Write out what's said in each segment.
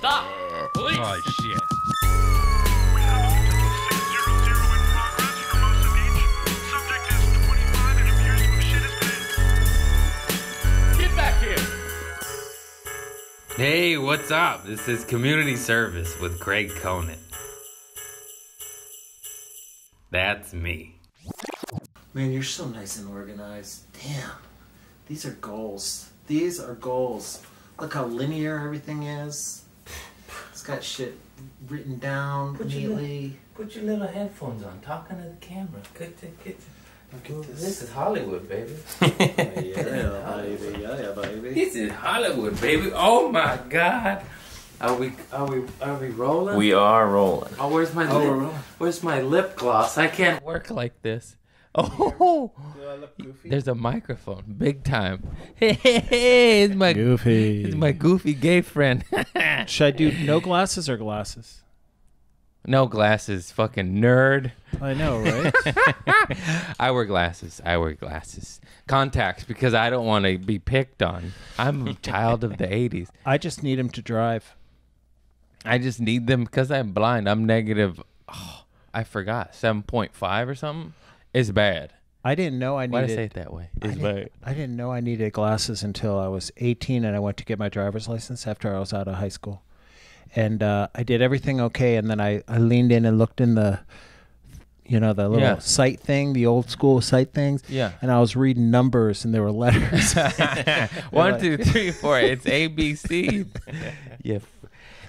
Stop! Police! Oh, shit. We have multiple 600 in progress for most of each. Subject is 25 and appears to have shit his pants. Get back here! Hey, what's up? This is Community Service with Greg Conant. That's me. Man, you're so nice and organized. Damn. These are goals. These are goals. Look how linear everything is. It's got shit written down neatly. Put your little headphones on, talking to the camera. Look at this. This is Hollywood, baby. Yeah, baby. Yeah, baby. This is Hollywood, baby. Oh my God. Are we rolling? We are rolling. Oh, where's my lip gloss? I can't work like this. Oh, Do I look goofy? there's a microphone, big time. Hey, it's my Goofy. It's my goofy gay friend. Should I do no glasses or glasses? No glasses, fucking nerd. I know, right? I wear glasses. Contacts, because I don't want to be picked on. I'm a child of the 80s. I just need him to drive. I just need them because I'm blind. I'm negative, I forgot, 7.5 or something. It's bad. I didn't know I Why needed. did I say it that way? It's I bad. didn't know I needed glasses until I was 18 and I went to get my driver's license after I was out of high school. And I did everything okay, and then I leaned in and looked in the, the little Yeah. sight thing, the old school sight things. Yeah. And I was reading numbers, and there were letters. 1, 2, 3, 4. It's ABC. Yeah.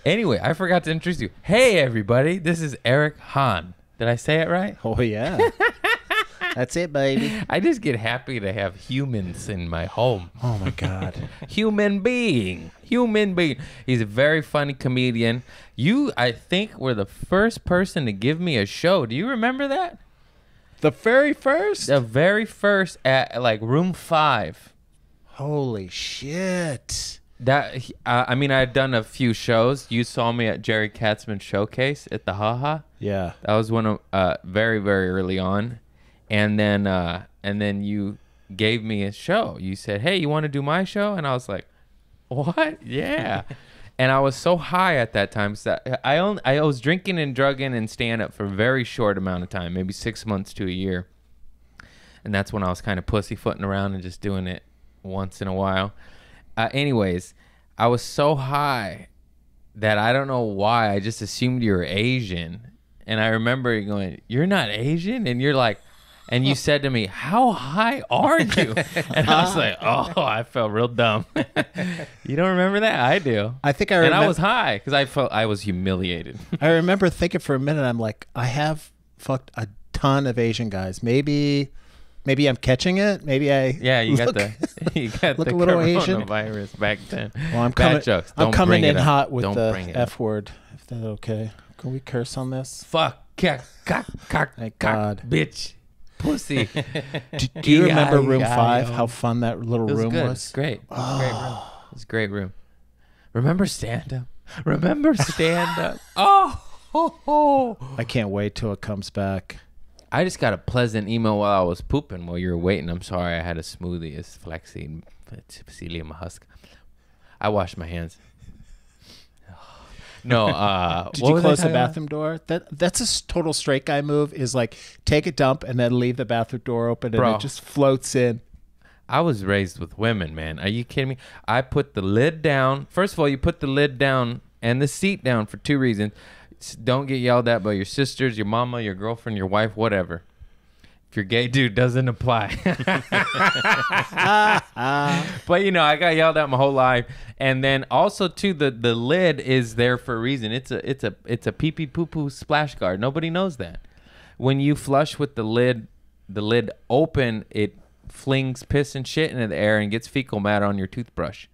Anyway, I forgot to introduce you. Hey, everybody. This is Eric Hahn. Did I say it right? Oh, yeah. That's it, baby. I just get happy to have humans in my home. Oh, my God. Human being. He's a very funny comedian. You, I think, were the first person to give me a show. Do you remember that? The very first? The very first at like room 5. Holy shit. That I mean, I had done a few shows. You saw me at Jerry Katzman's showcase at the Haha. Yeah. That was one of very, very early on, and then you gave me a show. You said, "Hey, you want to do my show?" And I was like, "What? Yeah." And I was so high at that time, so I was drinking and drugging and staying up for a very short amount of time, maybe 6 months to a year, and that's when I was kind of pussyfooting around and just doing it once in a while. Anyways, I was so high that I don't know why I just assumed you were Asian. And I remember you going, "You're not Asian?" And you're like, and you said to me, "How high are you?" And I was like, oh, I felt real dumb. You don't remember that? I do. I think I And remember. I was high because I felt I was humiliated. I remember thinking for a minute, I'm like, I have fucked a ton of Asian guys. Maybe I'm catching it. Maybe I. Yeah, you got look- the look a little Asian. coronavirus back then. Well, I'm Bad coming. jokes. I'm Don't coming bring it in up. hot with Don't the bring it up. F word. If that's okay. Can we curse on this? Fuck, cock, Thank cock, God. bitch, pussy. Do you remember room E-I-E-I-O. 5? How fun that little It was room good. was. It's great. It was a great room. It was a great room. Remember stand up? Remember stand up? Oh. I can't wait till it comes back. I just got a pleasant email while I was pooping while you were waiting. I'm sorry. I had a smoothie. It's flaxseed, psyllium husk. I washed my hands. No. Did what you was I close the talking about? bathroom door? That's a total straight guy move. Is like take a dump and then leave the bathroom door open and Bro. it just floats in. I was raised with women, man. Are you kidding me? I put the lid down. First of all, you put the lid down and the seat down for 2 reasons. Don't get yelled at by your sisters, your mama, your girlfriend, your wife, whatever. If you're gay, dude, doesn't apply. But I got yelled at my whole life. And then also too, the lid is there for a reason. It's a pee pee poo poo splash guard. Nobody knows that. When you flush with the lid open, it flings piss and shit into the air and gets fecal matter on your toothbrush.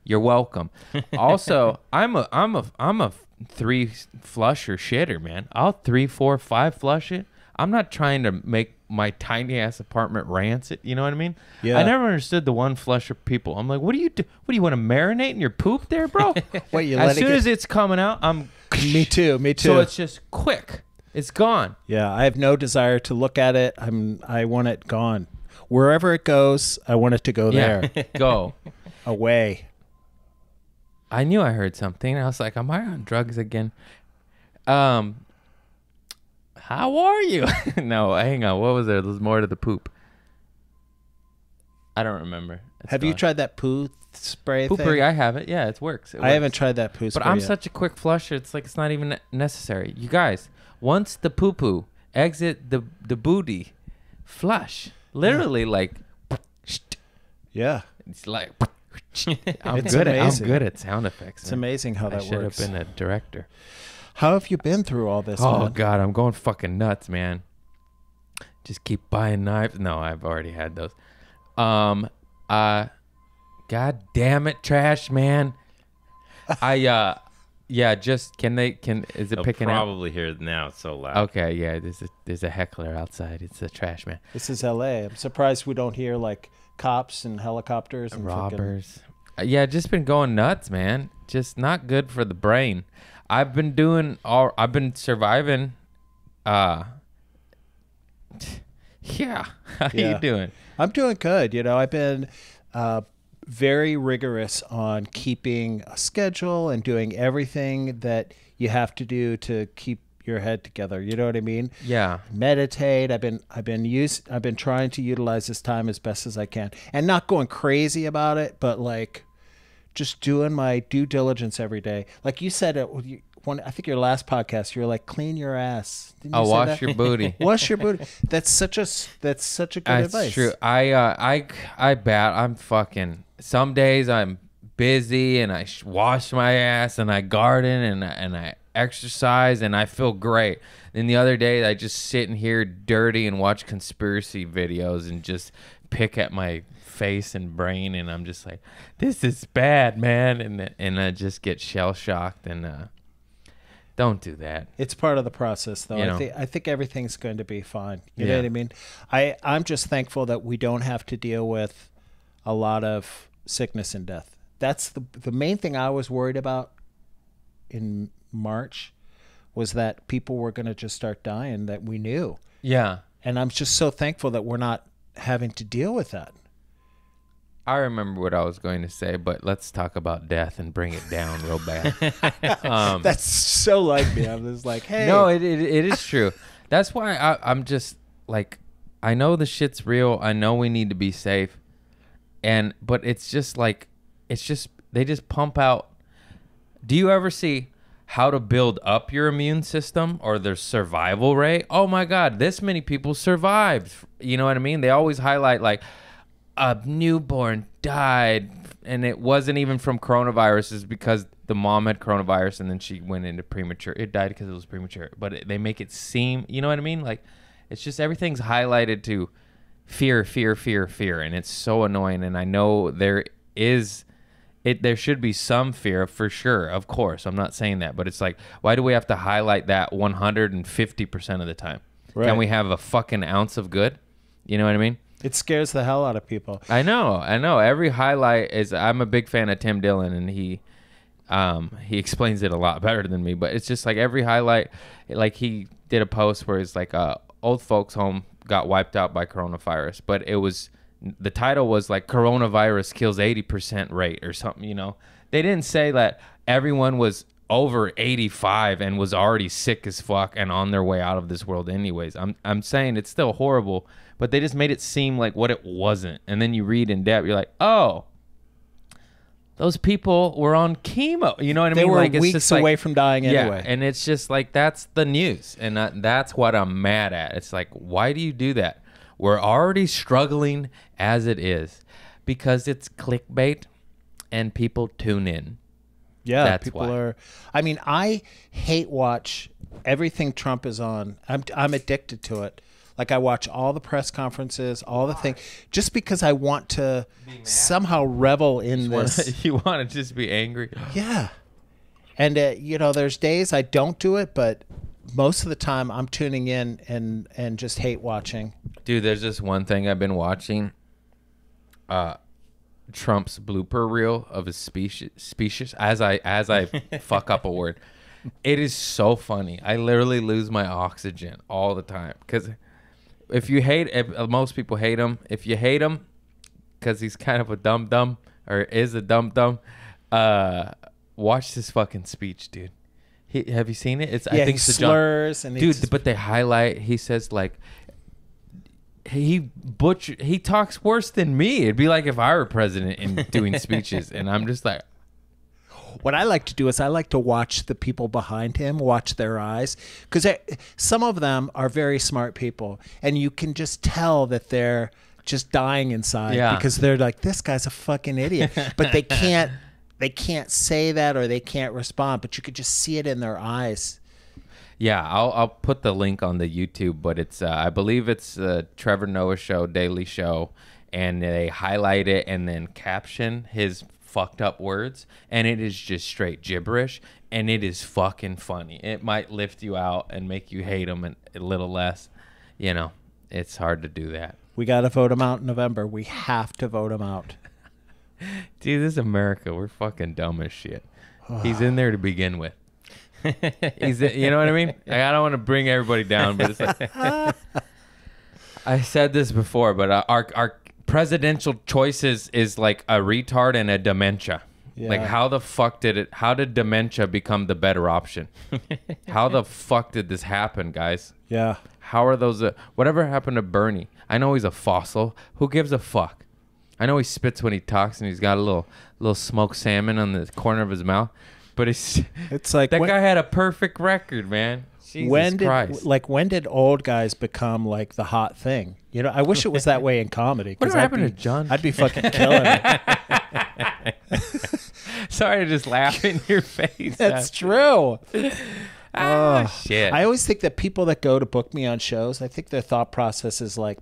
You're welcome. Also, I'm a 3 flusher shitter, man. I'll 3, 4, 5 flush it. I'm not trying to make my tiny ass apartment rancid. You know what I mean? Yeah. I never understood the 1 flusher people. I'm like, what do you do? What do you want to marinate in your poop there, bro? Wait, you as let it soon get- as it's coming out, I'm. Me too. So it's just quick. It's gone. Yeah, I have no desire to look at it. I want it gone. Wherever it goes, I want it to go there. Go. Away. I knew I heard something. I was like, am I on drugs again? How are you? No, hang on. What was there? There's more to the poop. I don't remember. It's Have you gone. tried that poo spray Poopery? thing? I have it. Yeah, it works. I haven't tried that poo spray But I'm yet. such a quick flusher. It's like it's not even necessary. You guys, once the poo poo exit the booty, flush. Literally, like, Yeah. it's like. It's I'm amazing. good at sound effects. It's man. amazing how I that should works. have been a director. How have you been through all this, Oh man? God, I'm going fucking nuts, man. Just keep buying knives. No, I've already had those. God damn it, trash man. Just is it They'll picking up? probably hear it now. It's so loud. Okay, yeah, there's a heckler outside. It's a trash man. This is LA. I'm surprised we don't hear like cops and helicopters and fucking- Robbers. Yeah, just been going nuts, man. Just not good for the brain. I've been surviving. Yeah. How Yeah. you doing? I'm doing good. You know, I've been very rigorous on keeping a schedule and doing everything that you have to do to keep your head together. You know what I mean? Yeah. Meditate. I've been trying to utilize this time as best as I can, and not going crazy about it, but like just doing my due diligence every day. Like you said, I think your last podcast, you were like, clean your ass. Didn't you say Wash that? your booty. Wash your booty. That's such a good That's advice. true. I'm fucking. Some days I'm busy and I wash my ass and I garden and I exercise and I feel great. Then the other day I just sit in here dirty and watch conspiracy videos and just pick at my face and brain, and I'm just like, this is bad, man, and I just get shell shocked and don't do that. It's part of the process, though. You know. I think everything's going to be fine. You Yeah. know what I mean? I'm just thankful that we don't have to deal with a lot of sickness and death. That's the main thing I was worried about in March, was that people were going to just start dying that we knew. Yeah. And I'm just so thankful that we're not having to deal with that. I remember what I was going to say, but let's talk about death and bring it down real bad. That's so like me. I'm just like, hey. No, it is true. That's why I'm just like, I know the shit's real. I know we need to be safe. But it's just like, they just pump out. Do you ever see how to build up your immune system or their survival rate? Oh my God, this many people survived. You know what I mean? They always highlight like a newborn died and it wasn't even from coronavirus. It's because the mom had coronavirus and then she went into premature. It died because it was premature. But they make it seem, you know what I mean? Like, it's just everything's highlighted to fear, fear, fear, fear. And it's so annoying. And I know there should be some fear for sure. Of course. I'm not saying that. But it's like, why do we have to highlight that 150% of the time? Right. Can we have a fucking ounce of good? You know what I mean? It scares the hell out of people. I know. Every highlight is. I'm a big fan of Tim Dillon, and he explains it a lot better than me. But it's just like every highlight, like he did a post where it's like old folks home got wiped out by coronavirus, but the title was like coronavirus kills 80% rate or something. You know, they didn't say that everyone was over 85 and was already sick as fuck and on their way out of this world anyways. I'm saying it's still horrible, but they just made it seem like what it wasn't. And then you read in depth, you're like, oh, those people were on chemo. You know what I They mean? were Like, it's weeks just like, away from dying anyway. and it's just like, that's the news. And that's what I'm mad at. It's like, why do you do that? We're already struggling as it is because it's clickbait and people tune in. Yeah, That's people why. are. I mean, I hate watch everything Trump is on. I'm addicted to it. Like I watch all the press conferences, all the things, just because I want to somehow revel in this. You want to just be angry? Yeah, and there's days I don't do it, but most of the time I'm tuning in and just hate watching. Dude, there's just one thing I've been watching. Trump's blooper reel of his speeches as I fuck up a word. It is so funny. I literally lose my oxygen all the time because most people hate him. If you hate him because he's kind of a dum-dum or is a dum-dum, watch this fucking speech, dude. Have you seen it? It's Yeah, I think he it's the slurs and dude. But they highlight. He says like he talks worse than me. It'd be like if I were president and doing speeches, and I'm just like. What I like to do is I like to watch the people behind him, watch their eyes, because some of them are very smart people, and you can just tell that they're just dying inside because they're like, this guy's a fucking idiot, but they can't say that or they can't respond, but you could just see it in their eyes. Yeah, I'll put the link on the YouTube, but it's I believe it's Trevor Noah show, Daily Show, and they highlight it and then caption his fucked up words, and it is just straight gibberish, and it is fucking funny. It might lift you out and make you hate him a little less. You know, it's hard to do that. We got to vote him out in November. We have to vote him out. Dude, this is America. We're fucking dumb as shit. He's in there to begin with. You know what I mean? Like, I don't want to bring everybody down, but it's like I said this before, but our presidential choices is like a retard and a dementia. Yeah. Like how did dementia become the better option? How the fuck did this happen, guys? Yeah. How are those whatever happened to Bernie? I know he's a fossil. Who gives a fuck? I know he spits when he talks and he's got a little smoked salmon on the corner of his mouth, but it's like that guy had a perfect record, man. Jesus Christ. When did old guys become like the hot thing? You know, I wish it was that way in comedy. What happened to John? I'd be fucking killing it. Sorry to just laugh in your face. That's true. Shit. I always think that people that go to book me on shows, I think their thought process is like,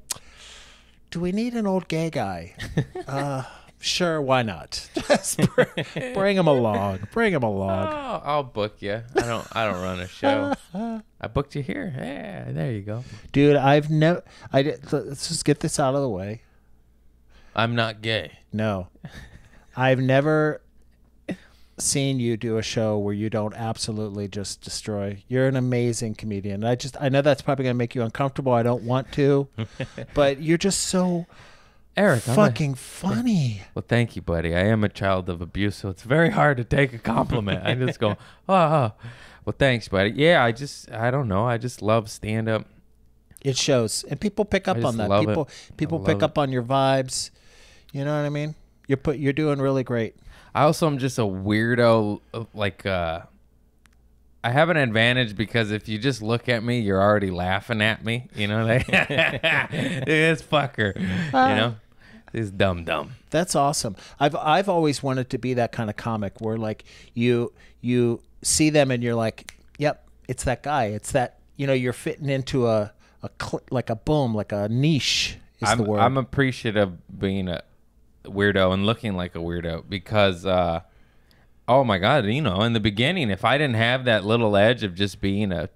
do we need an old gay guy? Sure, why not? Just bring him along. Bring him along. Oh, I'll book you. I don't run a show. I booked you here. Yeah, there you go. Dude, let's just get this out of the way. I'm not gay. No. I've never seen you do a show where you don't absolutely just destroy. You're an amazing comedian. I know that's probably going to make you uncomfortable. I don't want to. But you're just so Eric, fucking funny. Well, thank you, buddy. I am a child of abuse, so it's very hard to take a compliment. I just go, oh. Well, thanks, buddy. Yeah, I don't know. I just love stand-up. It shows. And people pick up on that. People pick up on your vibes. You know what I mean? You're doing really great. I also am just a weirdo. Like, I have an advantage because if you just look at me, you're already laughing at me. You know, like, this fucker. You know, this dumb. That's awesome. I've always wanted to be that kind of comic where like you see them and you're like, yep, it's that guy. It's that, you know, you're fitting into a niche is the word. I'm appreciative of being a weirdo and looking like a weirdo because oh my god, you know, in the beginning, if I didn't have that little edge of just being a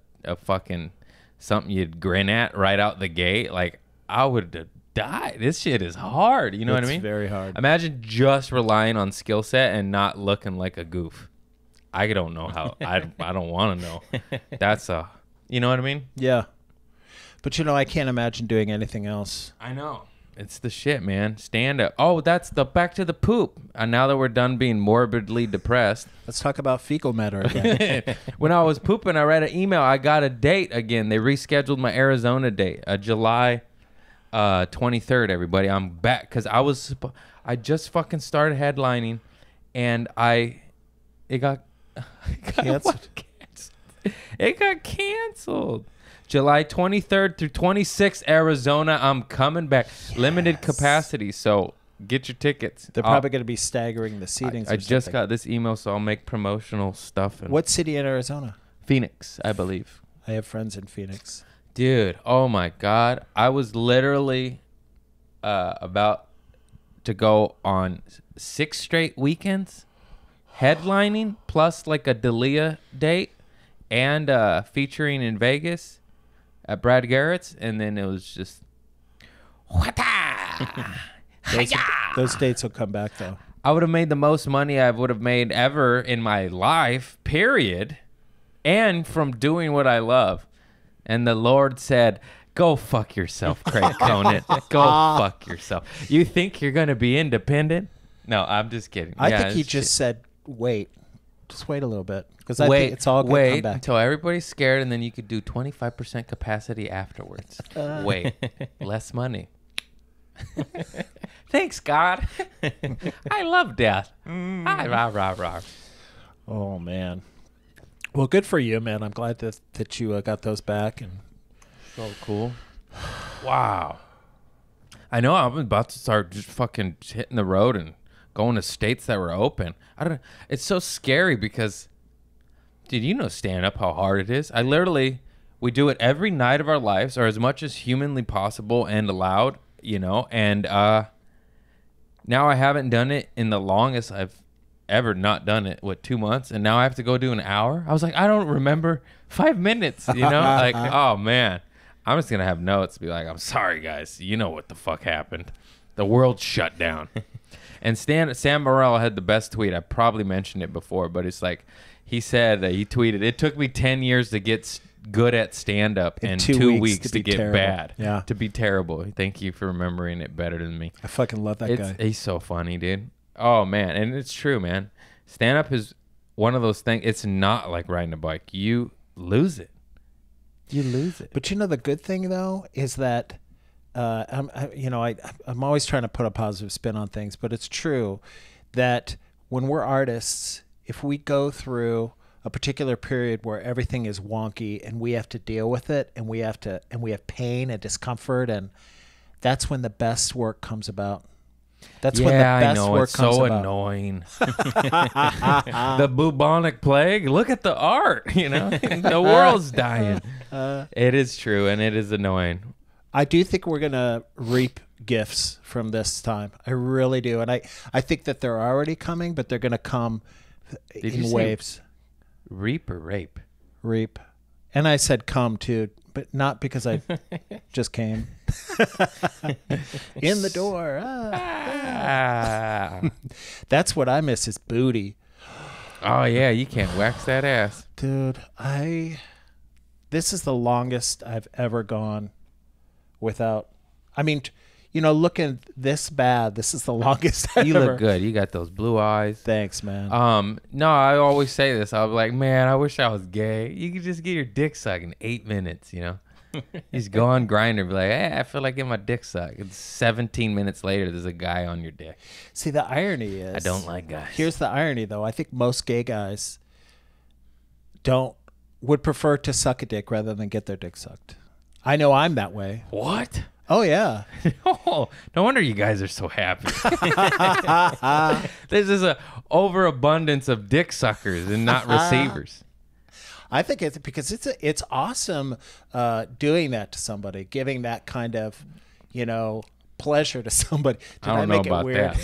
fucking something you'd grin at right out the gate, like I would have died. This shit is hard, you know what I mean? It's very hard. Imagine just relying on skill set and not looking like a goof. I don't know how. I don't want to know. That's you know what I mean? Yeah. But you know, I can't imagine doing anything else. I know. It's the shit, man. Stand up. Oh, that's the back to the poop. And now that we're done being morbidly depressed. Let's talk about fecal matter again. When I was pooping, I read an email. I got a date again. They rescheduled my Arizona date, July 23rd, everybody. I'm back because I just fucking started headlining and it got Canceled. It got canceled. July 23rd through 26th, Arizona. I'm coming back. Yes. Limited capacity, so get your tickets. They're probably going to be staggering the seatings. I just got this email, so I'll make promotional stuff. What city in Arizona? Phoenix, I believe. I have friends in Phoenix. Dude, oh my God. I was literally about to go on 6 straight weekends headlining, plus like a Dalia date and featuring in Vegas at Brad Garrett's, and then it was just those dates will come back though. I would have made the most money I would have made ever in my life, period, and from doing what I love. And the Lord said, go fuck yourself, Craig Conant. Go fuck yourself. You think you're going to be independent? No, I'm just kidding. I think he just said, wait Just wait a little bit, because I think it's all going to come wait back. until everybody's scared, and then you could do 25% capacity afterwards. Wait, less money. Thanks, God. I love death. Ah, rah, rah, rah. Oh man. Well, good for you, man. I'm glad that you got those back. And So cool. Wow. I know I'm about to start just fucking hitting the road and going to states that were open. I don't. It's so scary because, dude, you know, stand up how hard it is. We do it every night of our lives, or as much as humanly possible and allowed. You know, and now I haven't done it in the longest I've ever not done it. 2 months, and now I have to go do an hour. I was like, I don't remember 5 minutes. You know, like, oh man. I'm just going to have notes, be like, I'm sorry, guys. You know what the fuck happened. The world shut down. And Sam Morrell had the best tweet. I probably mentioned it before, but it's like, he said, he tweeted, it took me 10 years to get good at stand-up and 2 weeks to get terrible. bad. Yeah. To be terrible. Thank you for remembering it better than me. I fucking love that guy. He's so funny, dude. Oh, man. And it's true, man. Stand-up is one of those things. It's not like riding a bike. You lose it. You lose it. But you know, the good thing though is that I'm always trying to put a positive spin on things, but it's true that when we're artists, if we go through a particular period where everything is wonky and we have to deal with it, and we have pain and discomfort, and that's when the best work comes about. That's when the best work it's comes so about. annoying. The bubonic plague. Look at the art. You know, the world's dying. It is true, and it is annoying. I do think we're gonna reap gifts from this time. I really do, and I think that they're already coming, but they're gonna come in waves. Reap or rape? Reap, and I said come too, but not because I just came in the door. That's what I miss is booty. Oh yeah, you can't wax that ass, dude. This is the longest I've ever gone without. I mean, you know, looking this bad, this is the longest I've You ever. look good. You got those blue eyes. Thanks, man. No, I always say this. I was like, man, I wish I was gay. You could just get your dick sucked in 8 minutes, you know? You just go on Grindr and be like, hey, I feel like getting my dick sucked. And 17 minutes later, there's a guy on your dick. See, the irony is, I don't like guys. Here's the irony, though. I think most gay guys would prefer to suck a dick rather than get their dick sucked. I know I'm that way. What? Oh, yeah. Oh, no wonder you guys are so happy. There's just an overabundance of dick suckers and not receivers. I think it's because it's awesome doing that to somebody, giving that kind of, you know, pleasure to somebody. I don't know about that.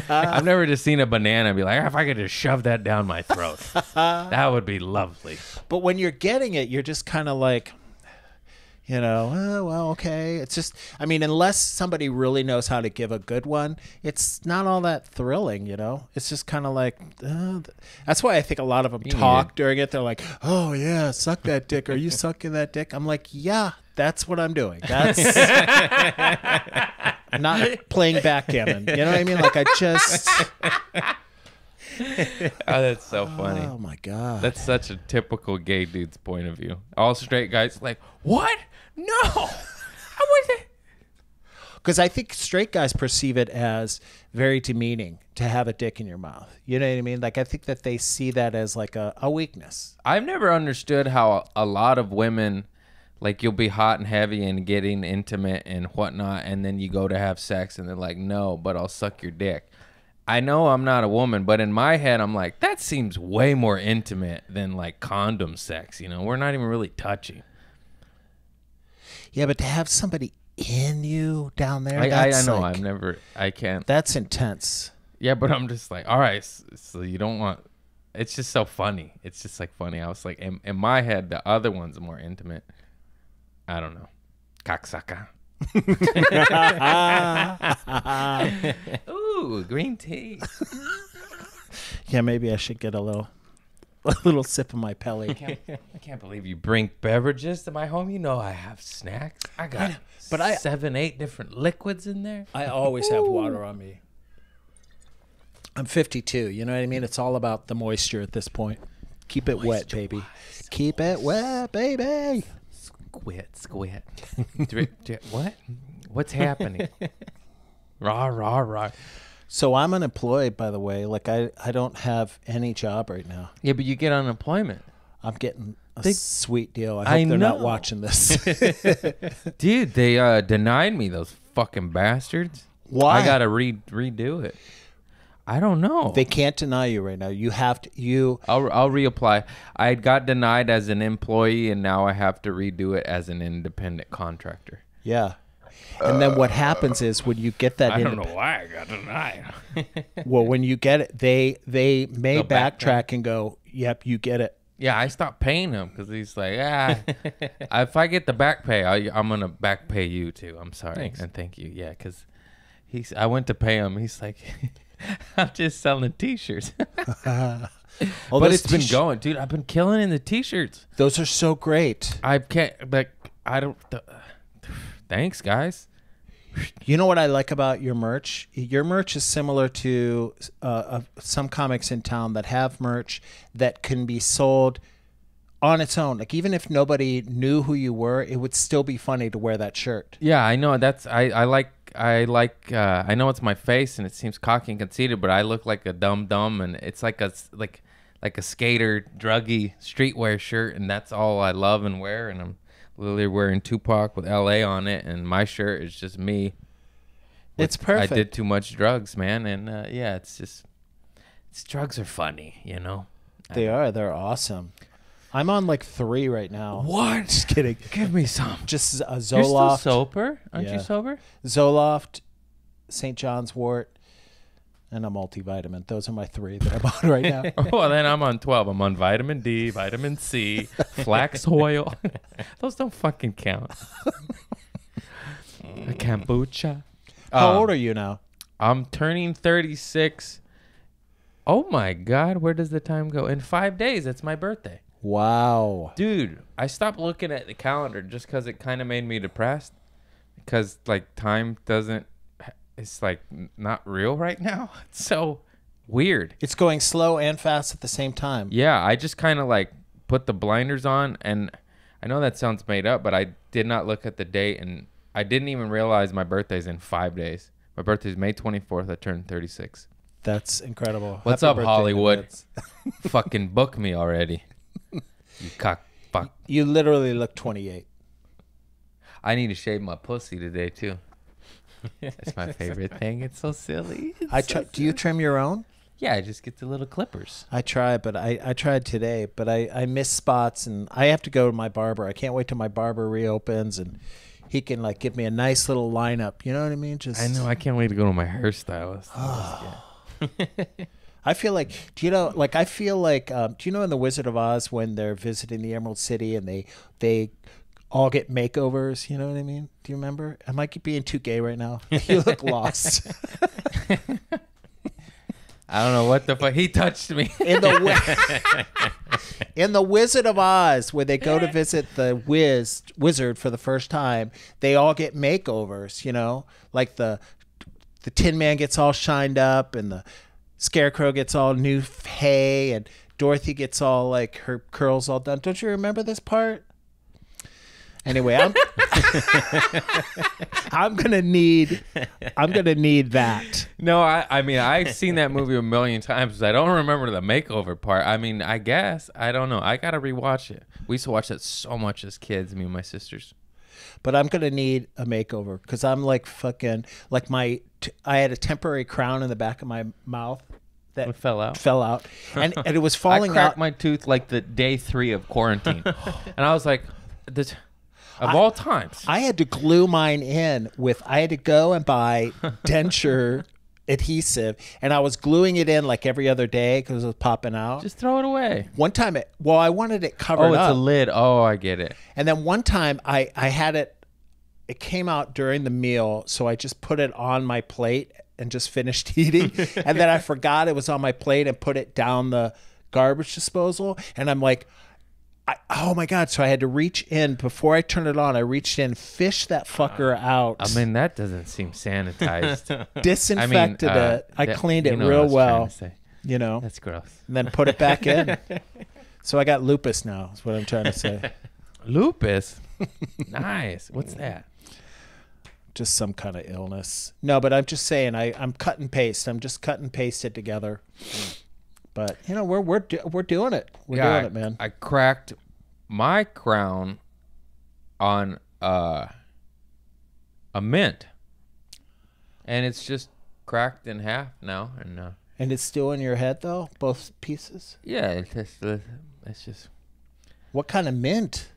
I've never just seen a banana and be like, if I could just shove that down my throat, that would be lovely. But when you're getting it, you're just kind of like, you know, oh, well, okay. It's just, I mean, unless somebody really knows how to give a good one, it's not all that thrilling, you know? It's just kind of like, that's why I think a lot of them talk during it. They're like, oh, yeah, suck that dick. Are you sucking that dick? I'm like, yeah, that's what I'm doing. That's I'm not playing backgammon. You know what I mean? Like, I just. Oh, that's so funny. Oh, my God. That's such a typical gay dude's point of view. All straight guys like, what? No. I wasn't. Because I think straight guys perceive it as very demeaning to have a dick in your mouth. You know what I mean? Like, I think that they see that as like a weakness. I've never understood how a lot of women, like, you'll be hot and heavy and getting intimate and whatnot, and then you go to have sex and they're like, no, but I'll suck your dick. I know I'm not a woman, but in my head, I'm like, that seems way more intimate than like condom sex. You know, we're not even really touching. Yeah, but to have somebody in you down there, I know. like, I can't. That's intense. Yeah, but I'm just like, all right, so you don't want, it's just so funny. It's just like funny. I was like, in my head, the other one's more intimate. I don't know. Cocksucker. Ooh, green tea. Yeah, maybe I should get a little sip of my Pelly. I can't believe you bring beverages to my home. You know I have snacks. I got 7, 8 different liquids in there. I always have water on me. I'm 52. You know what I mean? It's all about the moisture at this point. Keep it wet, baby. Keep it wet, baby. Squid. What? What's happening? Rah. So I'm unemployed, by the way. Like I don't have any job right now. Yeah, but you get unemployment. I'm getting a They- sweet deal. I I hope they're not know. watching this. Dude, they denied me, those fucking bastards. Why? I gotta redo it. I don't know. They can't deny you right now. You have to. I'll reapply. I got denied as an employee, and now I have to redo it as an independent contractor. Yeah. And then what happens is when you get that, I don't know why I got denied. well, when you get it, they may They'll backtrack. backtrack and go, "Yep, you get it." Yeah, I stopped paying him because he's like, if I get the back pay, I'm gonna back pay you too. I'm sorry. Thanks. And thank you. Yeah, because I went to pay him. He's like, I'm just selling T-shirts. Oh, But those it's been going, dude. I've been killing in the T-shirts. Those are so great. I can't, like, I don't. Thanks, guys. You know what I like about your merch? Your merch is similar to some comics in town that have merch that can be sold on its own. Like even if nobody knew who you were, it would still be funny to wear that shirt. Yeah, I know. I like. I know it's my face and it seems cocky and conceited, but I look like a dumb, and it's like a skater, druggy streetwear shirt, and that's all I love and wear. And I'm literally wearing Tupac with LA on it, and my shirt is just me. It's perfect. I did too much drugs, man, and yeah, drugs are funny, you know. They are. They're awesome. I'm on like 3 right now. What? Just kidding. Give me some. Just a You're still Zoloft. sober? Aren't Yeah. you sober? Zoloft, St. John's wort, and a multivitamin. Those are my 3 that I'm on right now. Well, then I'm on 12. I'm on vitamin D, vitamin C, flax oil. Those don't fucking count. A kombucha. How old are you now? I'm turning 36. Oh my God, where does the time go? In 5 days, it's my birthday. Wow. Dude, I stopped looking at the calendar just because it kind of made me depressed. Because, like, time doesn't, it's like not real right now. It's so weird. It's going slow and fast at the same time. Yeah, I just kind of like put the blinders on, and I know that sounds made up, but I did not look at the date, and I didn't even realize my birthday's in 5 days. My birthday's May 24th. I turned 36. That's incredible. What's Happy up, birthday, Hollywood? Nuts. Fucking book me already. You cock fuck. You literally look 28. I need to shave my pussy today, too. That's my favorite thing. It's so silly. Do you trim your own? Yeah, I just get the little clippers. I try, but I tried today, but I miss spots, and I have to go to my barber. I can't wait till my barber reopens, and he can like give me a nice little lineup. You know what I mean? Just I know. I can't wait to go to my hairstylist. I feel like, do you know, like I feel like, do you know in the Wizard of Oz when they're visiting the Emerald City and they all get makeovers? You know what I mean? Do you remember? Am I being too gay right now? You look lost. I don't know what the fuck. He touched me. in the Wizard of Oz, where they go to visit the wizard for the first time, they all get makeovers. You know, like the Tin Man gets all shined up, and the Scarecrow gets all new hay, and Dorothy gets all like her curls all done. Don't you remember this part? Anyway, I'm gonna need that. No, I mean, I've seen that movie a million times. I don't remember the makeover part. I mean, I guess. I don't know. I got to rewatch it. We used to watch that so much as kids, me and my sisters. But I'm gonna need a makeover because I'm like fucking like I had a temporary crown in the back of my mouth that It fell out. and it was falling I cracked out. my tooth like the day 3 of quarantine. And I was like, of all times. I had to glue mine in with. I had to go and buy denture adhesive, and I was gluing it in like every other day because it was popping out. Just throw it away. One time, I wanted it covered Oh, it's up. a lid. Oh, I get it. And then one time I had it came out during the meal, so I just put it on my plate and just finished eating. And then I forgot it was on my plate and put it down the garbage disposal. And I'm like, Oh my God. So I had to reach in before I turned it on. I reached in, fished that fucker out. I mean, that doesn't seem sanitized. Disinfected it. I cleaned it you know real what I was trying well. to say. You know, That's gross. and then put it back in. So I got lupus now, is what I'm trying to say. Lupus? Nice. What's that? Just some kind of illness. No, but I'm just saying, I'm cut and paste. I'm just cut and paste it together. But you know, we're doing it. We're doing it, man. I cracked my crown on a mint, and it's just cracked in half now. And it's still in your head though, both pieces. Yeah, it's just What kind of mint?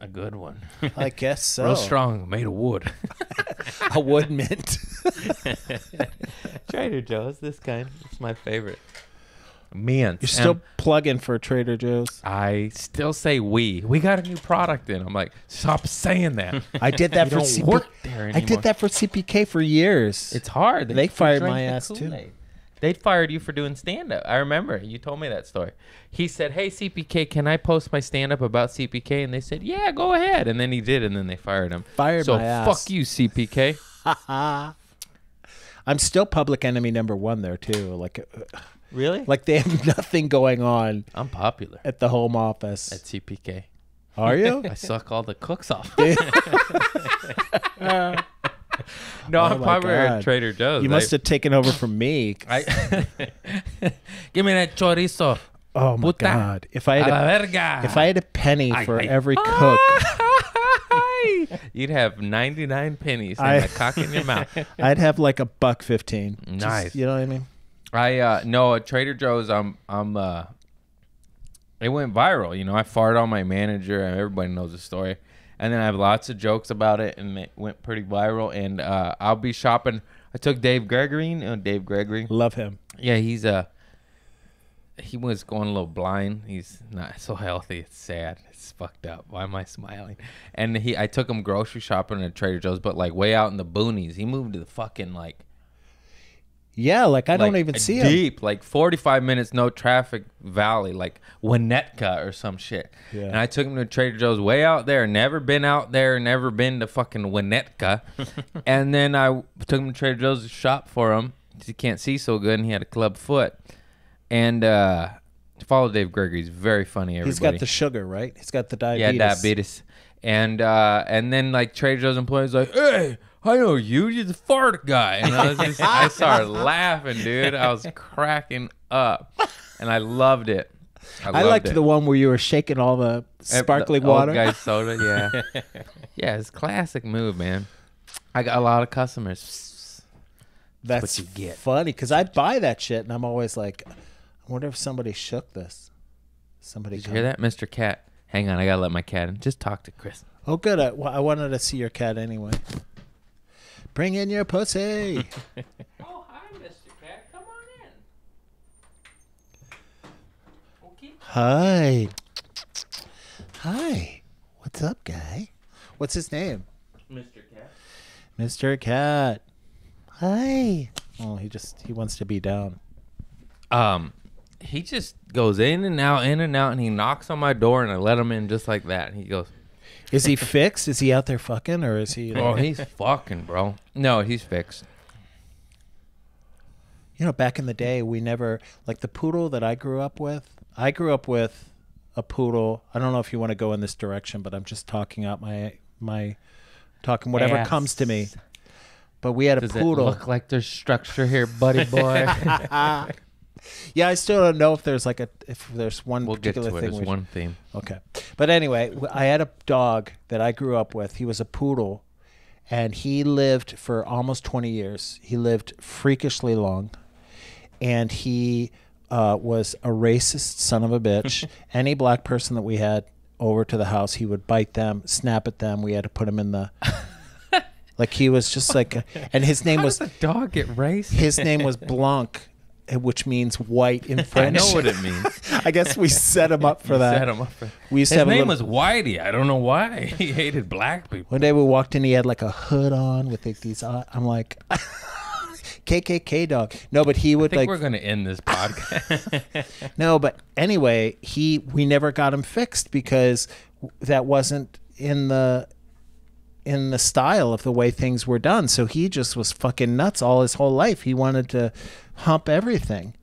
a good one. I guess so. Real strong, made of wood. A wood mint. Trader Joe's, this kind. It's my favorite. Mint. You're still plugging for Trader Joe's. I still say we. We got a new product in. I'm like, stop saying that. I did that You for don't work there I anymore. did that for CPK for years. It's hard. They fired my drank the ass, too. Kool-Aid. They fired you for doing stand-up. I remember. You told me that story. He said, hey, CPK, can I post my stand-up about CPK? And they said, yeah, go ahead. And then he did, and then they fired him. Fired so my ass. fuck you, CPK. I'm still public enemy #1 there too. Really? Like they have nothing going on I'm popular at the home office. at CPK. Are you? I suck all the cooks off. Dude, No, I'm my popular at God. Trader Joe's. you must have taken over from me. I give me that chorizo. Oh my Puta. God! If I A la had verga. a penny Ay, for ay. every cook, You'd have 99 pennies and I- a cock in your mouth. I'd have like $1.15. Nice. You know what I mean? I no at Trader Joe's. It went viral. You know, I farted on my manager, and everybody knows the story. And then I have lots of jokes about it, and it went pretty viral. And I'll be shopping. I took Dave Gregory. You know Dave Gregory. Love him. Yeah, he was going a little blind. He's not so healthy. It's sad. It's fucked up. Why am I smiling? And I took him grocery shopping at Trader Joe's, but like way out in the boonies. He moved to the fucking Yeah, like I don't like, even see him. deep, like 45 minutes, no traffic valley, like Winnetka or some shit. Yeah. And I took him to Trader Joe's way out there. Never been out there. Never been to fucking Winnetka. And then I took him to Trader Joe's to shop for him. He can't see so good, and he had a club foot. And follow Dave Gregory. He's very funny. Everybody. He's got the sugar, right? He's got the diabetes. Yeah, diabetes. And then like Trader Joe's employees like, hey, I know you. You're the fart guy. And I started laughing, dude. I was cracking up, and I loved it. I liked the one where you were shaking all the sparkling the old water. guy soda. Yeah, yeah. It's a classic move, man. I got a lot of customers. That's what you get. funny because I buy that shit, and I'm always like, I wonder if somebody shook this. Somebody Did you hear that, Mr. Cat? Hang on, I gotta let my cat in. Just talk to Chris. Oh, good. I wanted to see your cat anyway. Bring in your pussy. Oh, hi, Mr. Cat. Come on in. Okay. Hi. Hi. What's up, guy? What's his name? Mr. Cat. Mr. Cat. Hi. Oh, he wants to be down. He just goes in and out, and he knocks on my door, and I let him in just like that. And he goes, Is he fixed? Is he out there fucking, or is he? "Oh, he's fucking, bro." No, he's fixed. You know, back in the day, we never like the poodle that I grew up with. I grew up with a poodle. I don't know if you want to go in this direction, but I'm just talking out my talking whatever Ass. comes to me. But we had a Does poodle. it look like there's structure here, buddy boy? Yeah, I still don't know if there's one We'll get particular to it. thing. There's one theme. Okay. But anyway, I had a dog that I grew up with. He was a poodle, and he lived for almost 20 years. He lived freakishly long, and he was a racist son of a bitch. Any black person that we had over to the house, he would bite them, snap at them. We had to put him in the... Like he was just like... And his name How was... does a dog get racist? His name was Blanc, which means white in French. I know what it means. I guess we set him up for that. Set him up for... We used to His have a name little- was Whitey. I don't know why. He hated black people. One day we walked in, he had like a hood on with like these. I'm like, KKK dog. No, but he I would think like we're gonna end this podcast. no, but anyway, we never got him fixed because that wasn't in the style of the way things were done. So he just was fucking nuts all his whole life. He wanted to hump everything.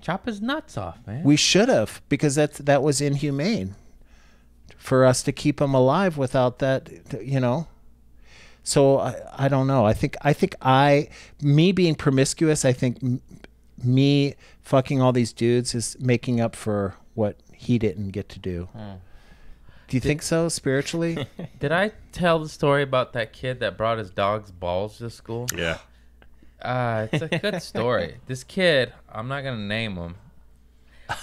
Chop his nuts off, man. We should have, because that was inhumane for us to keep him alive without that, you know. So I don't know. I think me being promiscuous, I think me fucking all these dudes is making up for what he didn't get to do. Do you think so, spiritually? Did I tell the story about that kid that brought his dog's balls to school? Yeah. It's a good story. This kid, I'm not gonna name him,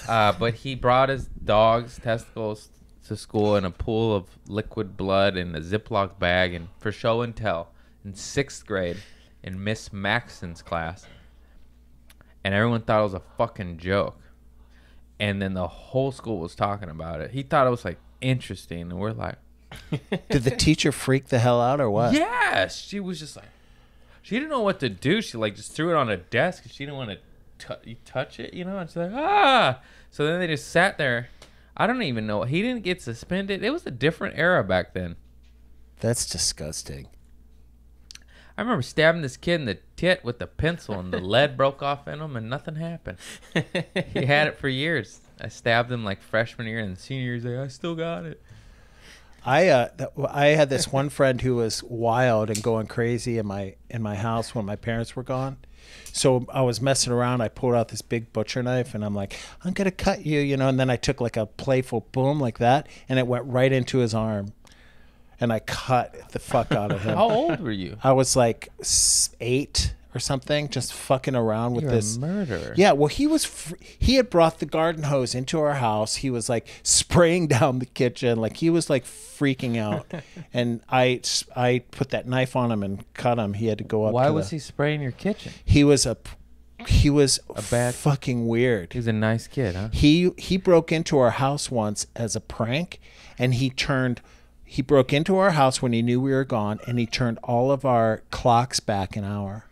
but he brought his dog's testicles to school in a pool of liquid blood in a Ziploc bag, and for show and tell in 6th grade in Miss Maxon's class, and everyone thought it was a fucking joke, and then the whole school was talking about it. He thought it was like interesting, and we're like, Did the teacher freak the hell out or what? yes. She was just like, she didn't know what to do. She like just threw it on a desk because she didn't want to touch it, you know. And she's like, ah. So then they just sat there. I don't even know. He didn't get suspended. It was a different era back then. That's disgusting. I remember stabbing this kid in the tit with a pencil, and the lead broke off in him, and nothing happened. He had it for years. I stabbed him like freshman year, and senior year, he's like, I still got it. I had this one friend who was wild and going crazy in my house when my parents were gone. So I was messing around. I pulled out this big butcher knife, and I'm like, I'm gonna cut you, you know. And then I took like a playful boom like that, and it went right into his arm, and I cut the fuck out of him. How old were you? I was like 8 or something, just fucking around with You're this a murderer. Yeah, well, he had brought the garden hose into our house. He was like spraying down the kitchen, like he was like freaking out. And I put that knife on him and cut him. He had to go up. Why was he spraying your kitchen? He was a bad fucking weird. He was a nice kid, huh? He broke into our house once as a prank, and he broke into our house when he knew we were gone, and he turned all of our clocks back an hour.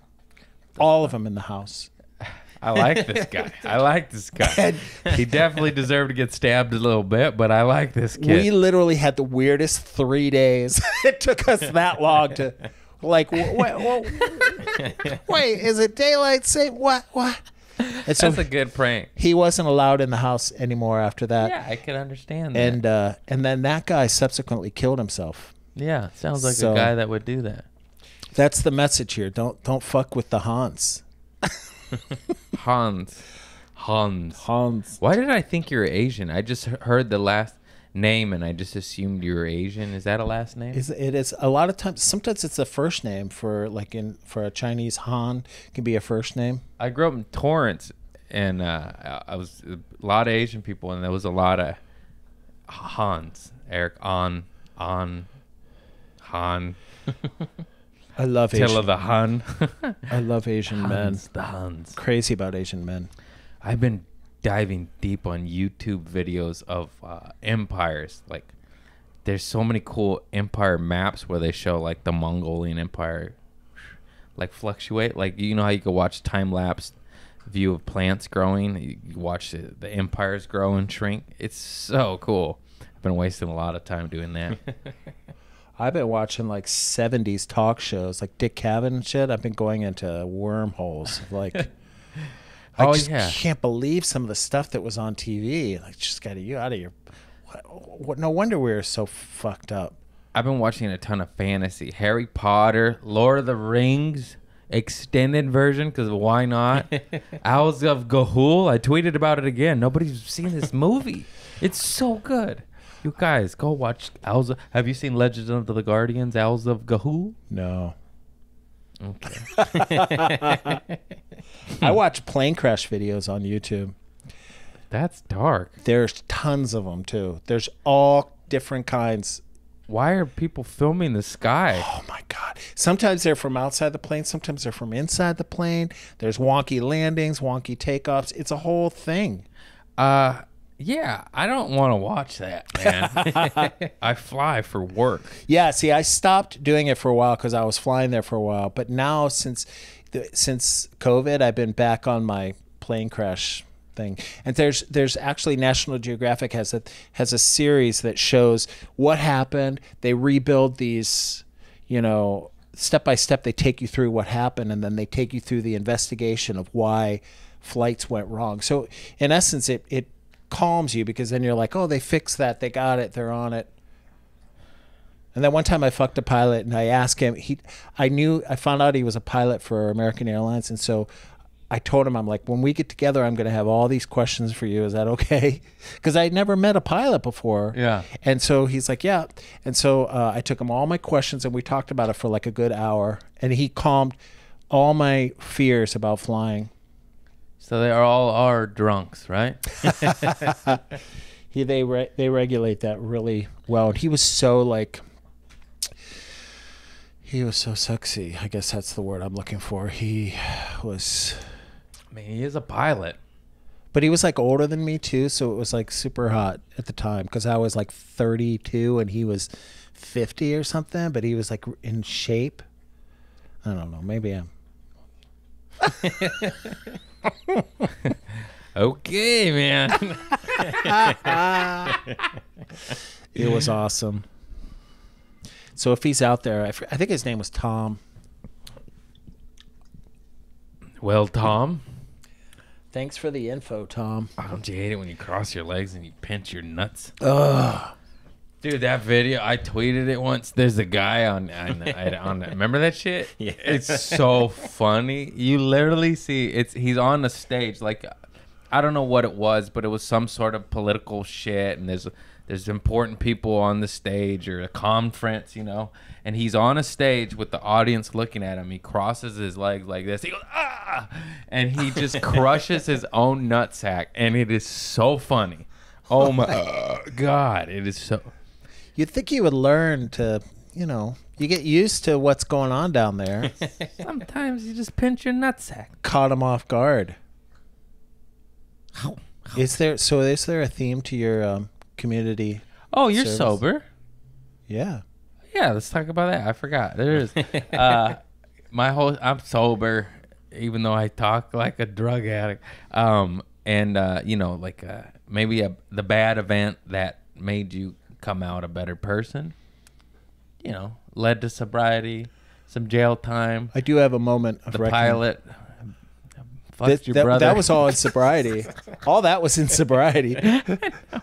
All of them in the house. I like this guy. He definitely deserved to get stabbed a little bit, but I like this kid. We literally had the weirdest 3 days. It took us that long to, like, wait, is it daylight saving? What? And so That's a good prank. he wasn't allowed in the house anymore after that. Yeah, I can understand that. And then that guy subsequently killed himself. Yeah, sounds like So- a guy that would do that. That's the message here. Don't fuck with the Hans. Hans. Why did I think you were Asian? I just heard the last name and I just assumed you were Asian. Is that a last name? It is a lot of times. Sometimes it's a first name for a Chinese Han can be a first name. I grew up in Torrance, and I was a lot of Asian people, and there was a lot of Hans. Eric Han. I love Tilla Asian. the Hun. I love Asian men. The Huns. Crazy about Asian men. I've been diving deep on YouTube videos of empires. Like, there's so many cool empire maps where they show like the Mongolian Empire, like fluctuate. Like, you know how you can watch time lapse view of plants growing. You watch the empires grow and shrink. It's so cool. I've been wasting a lot of time doing that. I've been watching like 70s talk shows like Dick Cavett and shit. I've been going into wormholes. Like, I just can't believe some of the stuff that was on TV. Like, just got you out of your. What? No wonder we were so fucked up. I've been watching a ton of fantasy. Harry Potter, Lord of the Rings, extended version, because why not? Owls of Gahul. I tweeted about it again. Nobody's seen this movie. It's so good. You guys, go watch Owls. Have you seen Legends of the Guardians, Owls of Gahul? No. Okay. I watch plane crash videos on YouTube. That's dark. There's tons of them too. There's all different kinds. Why are people filming the sky? Oh my God. Sometimes they're from outside the plane. Sometimes they're from inside the plane. There's wonky landings, wonky takeoffs. It's a whole thing. Yeah, I don't want to watch that, man. I fly for work. Yeah, see, I stopped doing it for a while because I was flying there for a while. But now, since since COVID, I've been back on my plane crash thing. And there's actually National Geographic has a series that shows what happened. They rebuild these, step by step. They take you through what happened, and then they take you through the investigation of why flights went wrong. So in essence, it calms you, because then you're like, oh, they fixed that, they got it, they're on it. And then one time I fucked a pilot, and I asked him, I found out he was a pilot for American Airlines, and so I told him, I'm like, when we get together, I'm going to have all these questions for you. Is that okay? Because I'd never met a pilot before. Yeah. And so he's like, yeah. And so I took him all my questions, and we talked about it for like a good hour, and he calmed all my fears about flying. So they all are drunks, right? They regulate that really well. And he was so sexy. I guess that's the word I'm looking for. He was. I mean, he is a pilot. But he was like older than me too, so it was like super hot at the time, because I was like 32 and he was 50 or something. But he was like in shape. I don't know. Maybe I'm. Okay, man. It was awesome. So if he's out there, I think his name was Tom. Well, Tom, Thanks for the info, Tom. don't you hate it when you cross your legs and you pinch your nuts? Ugh. Dude, that video, I tweeted it once. There's a guy on remember that shit? Yeah. It's so funny. You literally see he's on the stage, like, I don't know what it was, but it was some sort of political shit, and there's important people on the stage, or a conference, and he's on a stage with the audience looking at him. He crosses his legs like this. He goes, ah! And he just crushes his own nutsack, and it is so funny. Oh my God, it is so... You'd think you would learn to, you get used to what's going on down there. Sometimes you just pinch your nutsack. Caught him off guard. Is there a theme to your community? Oh, you're service? sober? Yeah. Yeah, let's talk about that. I forgot. There is. I'm sober, even though I talk like a drug addict. Maybe the bad event that made you come out a better person, led to sobriety, some jail time. I do have a moment of The pilot fucked your that, brother. that was all in sobriety. All that was in sobriety.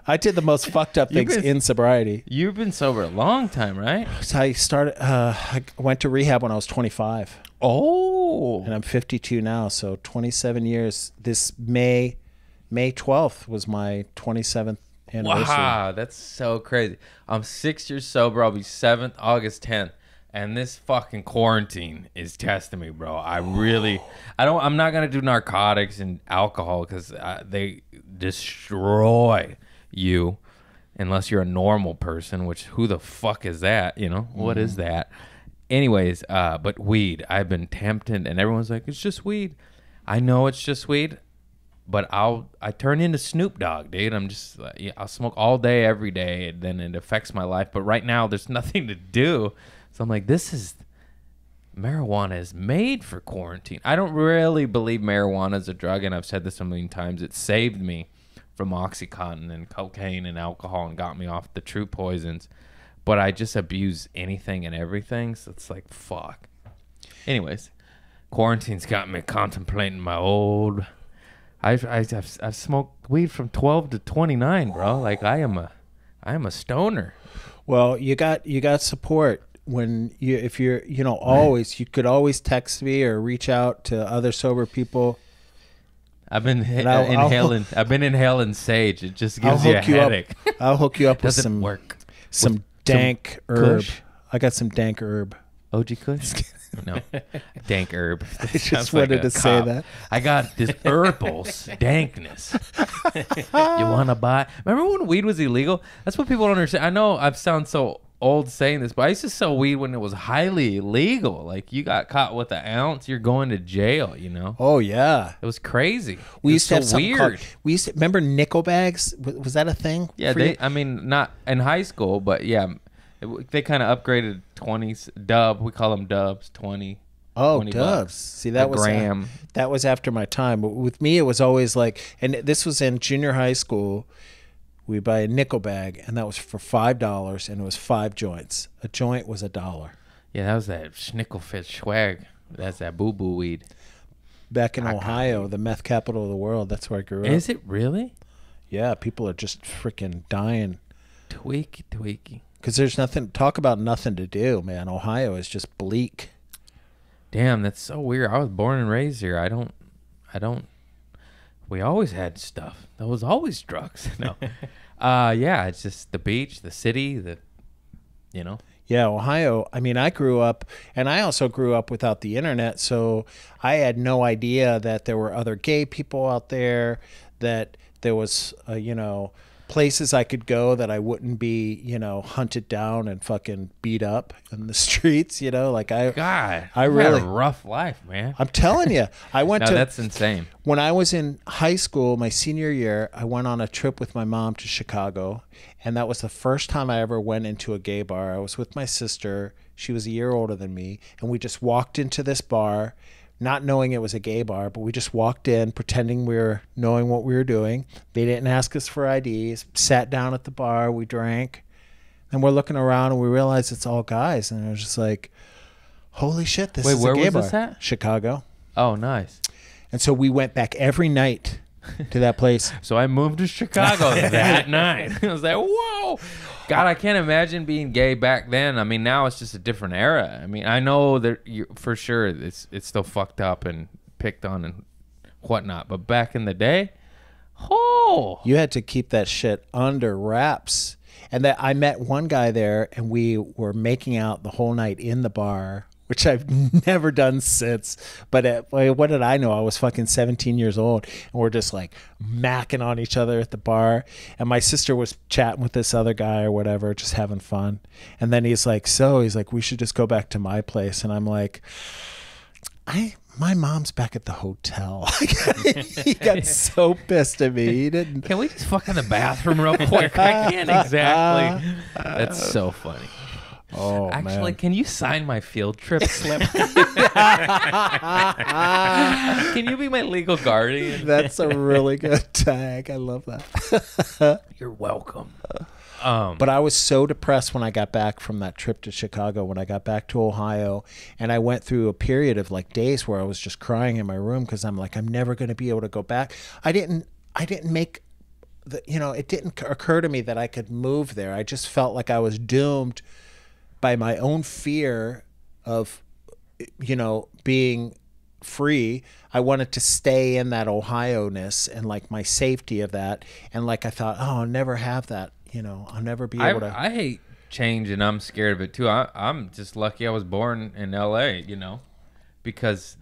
I did the most fucked up things in sobriety. You've been sober a long time, right? So I started. I went to rehab when I was 25. Oh. And I'm 52 now, so 27 years. This May 12th was my 27th anniversary. Wow, that's so crazy. I'm 6 years sober. I'll be 7th, August 10th. And this fucking quarantine is testing me, bro. I'm not going to do narcotics and alcohol, because they destroy you unless you're a normal person, which who the fuck is that? What is that? Anyways, but weed, I've been tempted, and everyone's like, it's just weed. I know it's just weed, but I turn into Snoop Dogg, dude. I'm just, I'll smoke all day, every day, and then it affects my life. But right now, there's nothing to do. So I'm like, marijuana is made for quarantine. I don't really believe marijuana is a drug, and I've said this a million times. It saved me from Oxycontin and cocaine and alcohol and got me off the true poisons. But I just abuse anything and everything, so it's like, fuck. Anyways, quarantine's got me contemplating my old... I've smoked weed from 12 to 29, bro. Like, I am a stoner. Well, you got support. If you're always, you could always text me or reach out to other sober people. I've been inhaling sage. It just gives you a headache. I'll hook you up with Doesn't work. some dank herb. Kush? I got some dank herb. OG Kush? No, dank herb. I just wanted to say that. I got this herbal dankness. You want to buy? Remember when weed was illegal? That's what people don't understand. I know I sound so old saying this, but I used to sell weed when it was highly illegal. Like, you got caught with an ounce, you're going to jail. Oh yeah, it was crazy. We used to have something weird. Remember nickel bags? Was that a thing? Yeah, not in high school, but yeah, they kind of upgraded 20s. We call them dubs, 20, Oh, 20 Doves. bucks. See, that A was gram. that was after my time. But with me, it was always like, and this was in junior high school. We buy a nickel bag, and that was for $5, and it was 5 joints. A joint was $1. Yeah, that was that schnickelfit swag. That's that boo boo weed. Back in Ohio, the meth capital of the world. That's where I grew up. Is it really? Yeah, people are just freaking dying Tweaky. because there's nothing. Talk about nothing to do, man. Ohio is just bleak. Damn, that's so weird. I was born and raised here. I don't. We always had stuff. There was always drugs. No. Yeah, it's just the beach, the city, you know. Yeah, Ohio. I mean, I grew up, and I also grew up without the internet, so I had no idea that there were other gay people out there, that there was, places I could go that I wouldn't be, hunted down and fucking beat up in the streets, like God, I you've really had a rough life, man. I'm telling you, I went No, to that's insane. when I was in high school, my senior year, I went on a trip with my mom to Chicago, and that was the first time I ever went into a gay bar. I was with my sister. She was a year older than me, and we just walked into this bar, not knowing it was a gay bar, but we just walked in pretending we were knowing what we were doing. They didn't ask us for IDs, sat down at the bar, we drank, and we're looking around, and we realized it's all guys, and I was just like, holy shit, this Wait, is where a gay was bar. this at? Chicago. Oh, nice. And so we went back every night to that place. So I moved to Chicago that night. I was like, whoa. God, I can't imagine being gay back then. I mean, now it's just a different era. I mean, I know that for sure it's still fucked up and picked on and whatnot. But back in the day, You had to keep that shit under wraps. And that I met one guy there, and we were making out the whole night in the bar, which I've never done since. But what did I know? I was fucking 17 years old, and we're just like macking on each other at the bar. And my sister was chatting with this other guy or whatever, just having fun. And then he's like, we should just go back to my place. And I'm like, my mom's back at the hotel. He got so pissed at me. He didn't. Can we just fuck in the bathroom real quick? I can't exactly. That's so funny. Oh, Actually, man. can you sign my field trip slip? Can you be my legal guardian? That's a really good tag. I love that. You're welcome. But I was so depressed when I got back from that trip to Chicago, when I got back to Ohio, and I went through a period of like days where I was just crying in my room because I'm like, I'm never going to be able to go back. I didn't make it didn't occur to me that I could move there. I just felt like I was doomed by my own fear of, being free. I wanted to stay in that Ohio-ness and like my safety of that. And like, I thought, I'll never have that. I'll never be able to. I hate change, and I'm scared of it too. I'm just lucky I was born in LA, because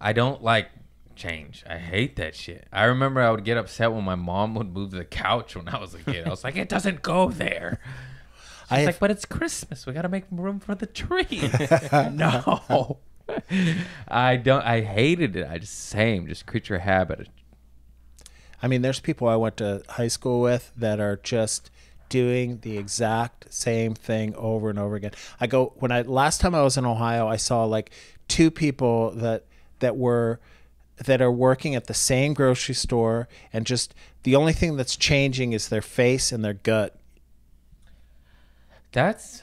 I don't like change. I hate that shit. I remember I would get upset when my mom would move the couch when I was a kid. I was like, it doesn't go there. She's like, but it's Christmas. We got to make room for the tree. No. I hated it. Just creature habit. I mean, there's people I went to high school with that are just doing the exact same thing over and over again. Last time I was in Ohio, I saw like 2 people that are working at the same grocery store, and just the only thing that's changing is their face and their gut. That's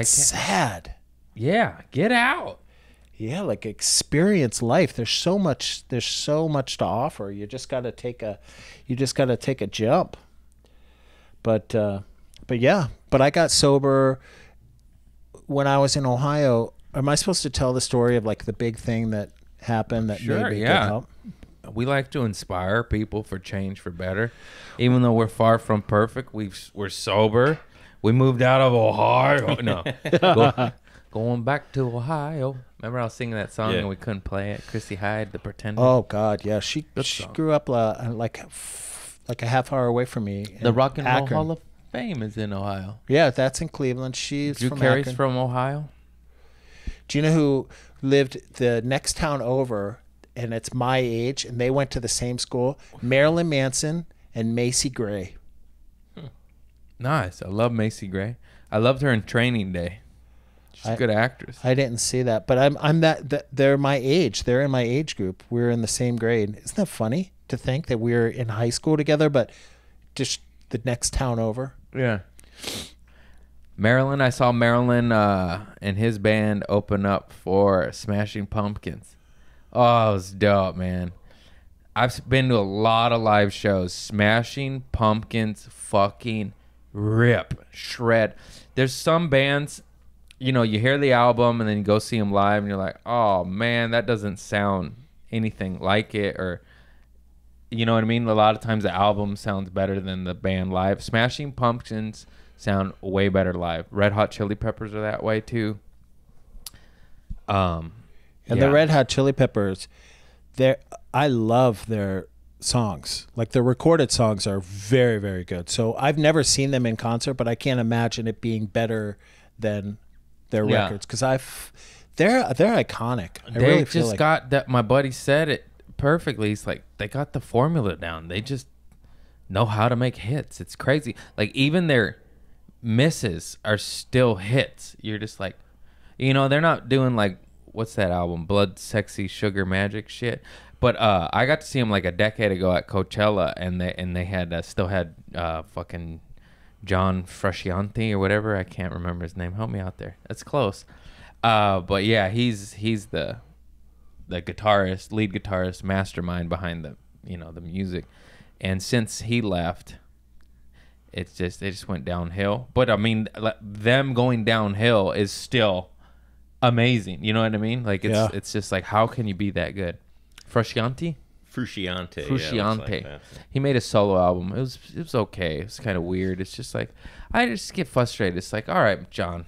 sad. Yeah, get out. Yeah, like experience life. There's so much to offer. You just got to take a jump. But I got sober when I was in Ohio. Am I supposed to tell the story of like the big thing that happened that Sure, made me yeah. get help? We like to inspire people for change for better. Even though we're far from perfect, we're sober. We moved out of Ohio. No. Going back to Ohio. Remember I was singing that song and we couldn't play it? Chrissy Hyde, The Pretender. Oh, God, yeah. She song. grew up like a half hour away from me. The in Rock and Roll Akron. Hall of Fame is in Ohio. Yeah, that's in Cleveland. She's Drew from Carey's Akron. from Ohio. Do you know who lived the next town over, and it's my age, and they went to the same school? Marilyn Manson and Macy Gray. Nice. I love Macy Gray. I loved her in Training Day. She's a good actress. I didn't see that, but I'm that they're my age. They're in my age group. We're in the same grade. Isn't that funny to think that we're in high school together, but just the next town over? Yeah. Marilyn, I saw Marilyn and his band open up for Smashing Pumpkins. Oh, it was dope, man. I've been to a lot of live shows. Smashing Pumpkins fucking rip, shred. There's some bands, you know, you hear the album and then you go see them live and you're like, oh man, that doesn't sound anything like it, or you know what I mean? A lot of times the album sounds better than the band live. Smashing Pumpkins sound way better live. Red Hot Chili Peppers are that way too. And the Red Hot Chili Peppers, I love their songs. Like their recorded songs are very, very good. So I've never seen them in concert, but I can't imagine it being better than their records, because they're iconic. I They really feel just like got that. My buddy said it perfectly. He's like, they got the formula down. They just know how to make hits. It's crazy. Like even their misses are still hits. You're just like, you know, they're not doing like, what's that album? Blood, Sexy, Sugar, Magic shit. But I got to see them like a decade ago at Coachella, and they had still had fucking John Frusciante or whatever. I can't remember his name. Help me out there. That's close. But yeah, he's the guitarist, lead guitarist, mastermind behind the music. And since he left, they just went downhill. But I mean, them going downhill is still amazing. You know what I mean? Like it's just like, how can you be that good? Frusciante? Frusciante. Frusciante. Like that. He made a solo album. It was okay. It was kind of weird. It's just like, I just get frustrated. It's like, all right, John,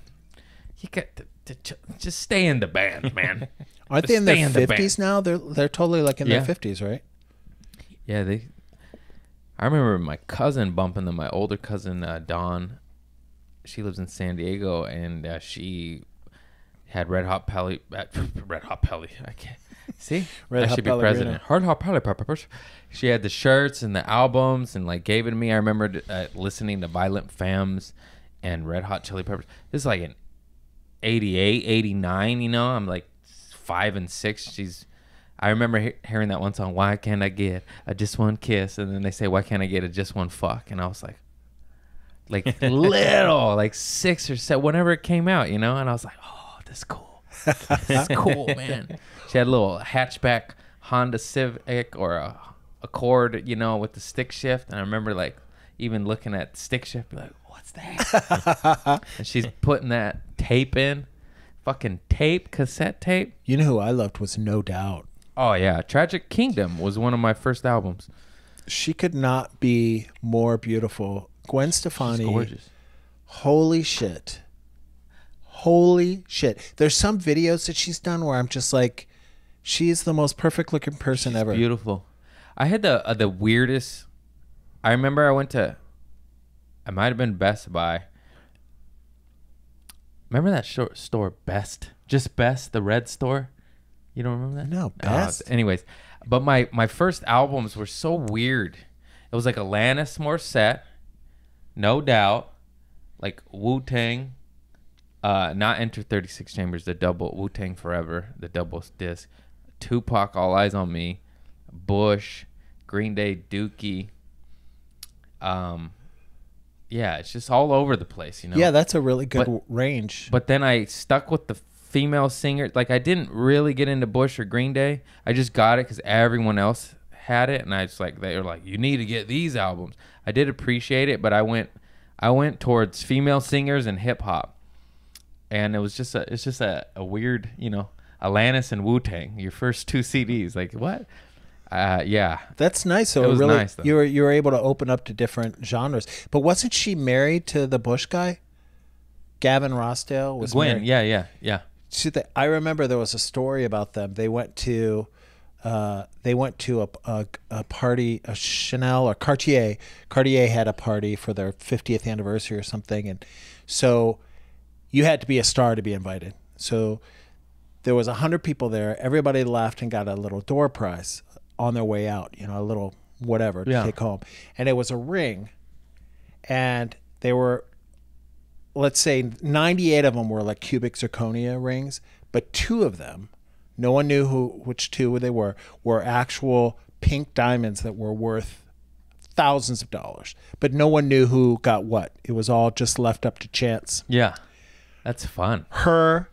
you got to just stay in the band, man. Aren't they in their 50s now? They're totally like in their 50s, right? Yeah, I remember my cousin bumping them. My older cousin Dawn, she lives in San Diego, and she had Red Hot Pelly. Red Hot Pelly. I can't see. Red I Hot should be Pellegrino. president. Red Hot Pelly Peppers. She had the shirts and the albums, and like gave it to me. I remember listening to Violent Femmes and Red Hot Chili Peppers. This is like in 88, 89. You know, I'm like 5 and 6. I remember hearing that one song, "Why Can't I Get a Just One Kiss?" And then they say, "Why Can't I Get a Just One Fuck?" And I was like little, like 6 or 7, whenever it came out, you know. And I was like, "Oh, this is cool. This is cool, man." She had a little hatchback Honda Civic or a Accord, you know, with the stick shift. And I remember like even looking at the stick shift, be like, "What's that?" And she's putting that tape in, fucking tape, cassette tape. You know who I loved was No Doubt. Oh yeah, Tragic Kingdom was one of my first albums. She could not be more beautiful. Gwen Stefani. She's gorgeous. Holy shit. Holy shit. There's some videos that she's done where I'm just like, she's the most perfect looking person ever. Beautiful. I had the weirdest. I remember I might have been Best Buy. Remember that store Best? Just Best, the red store? You don't remember that? No, Best. Anyways, but my first albums were so weird. It was like Alanis Morissette, No Doubt, like Wu-Tang, not Enter 36 Chambers, the double, Wu-Tang Forever, the double disc, Tupac, All Eyes on Me, Bush, Green Day, Dookie. Yeah, it's just all over the place, you know? Yeah, that's a really good range. But then I stuck with the female singer. Like, I didn't really get into Bush or Green Day. I just got it because everyone else had it, and I just like, they were like, you need to get these albums. I did appreciate it, but I went towards female singers and hip hop, and it's just a weird, you know, Alanis and Wu-Tang, your first 2 CDs. Like, what? Yeah. That's nice. So It was really, nice, though. you were able to open up to different genres. But wasn't she married to the Bush guy? Gavin Rossdale was Gwen. married. Yeah. I remember there was a story about them. They went to a party, a Chanel or Cartier. Cartier had a party for their 50th anniversary or something, and so you had to be a star to be invited. So there was 100 people there. Everybody left and got a little door prize on their way out. You know, a little whatever to take home, and it was a ring, and they were let's say 98 of them were like cubic zirconia rings, but 2 of them, no one knew which 2 they were actual pink diamonds that were worth thousands of dollars. But no one knew who got what. It was all just left up to chance. Yeah. That's fun. Her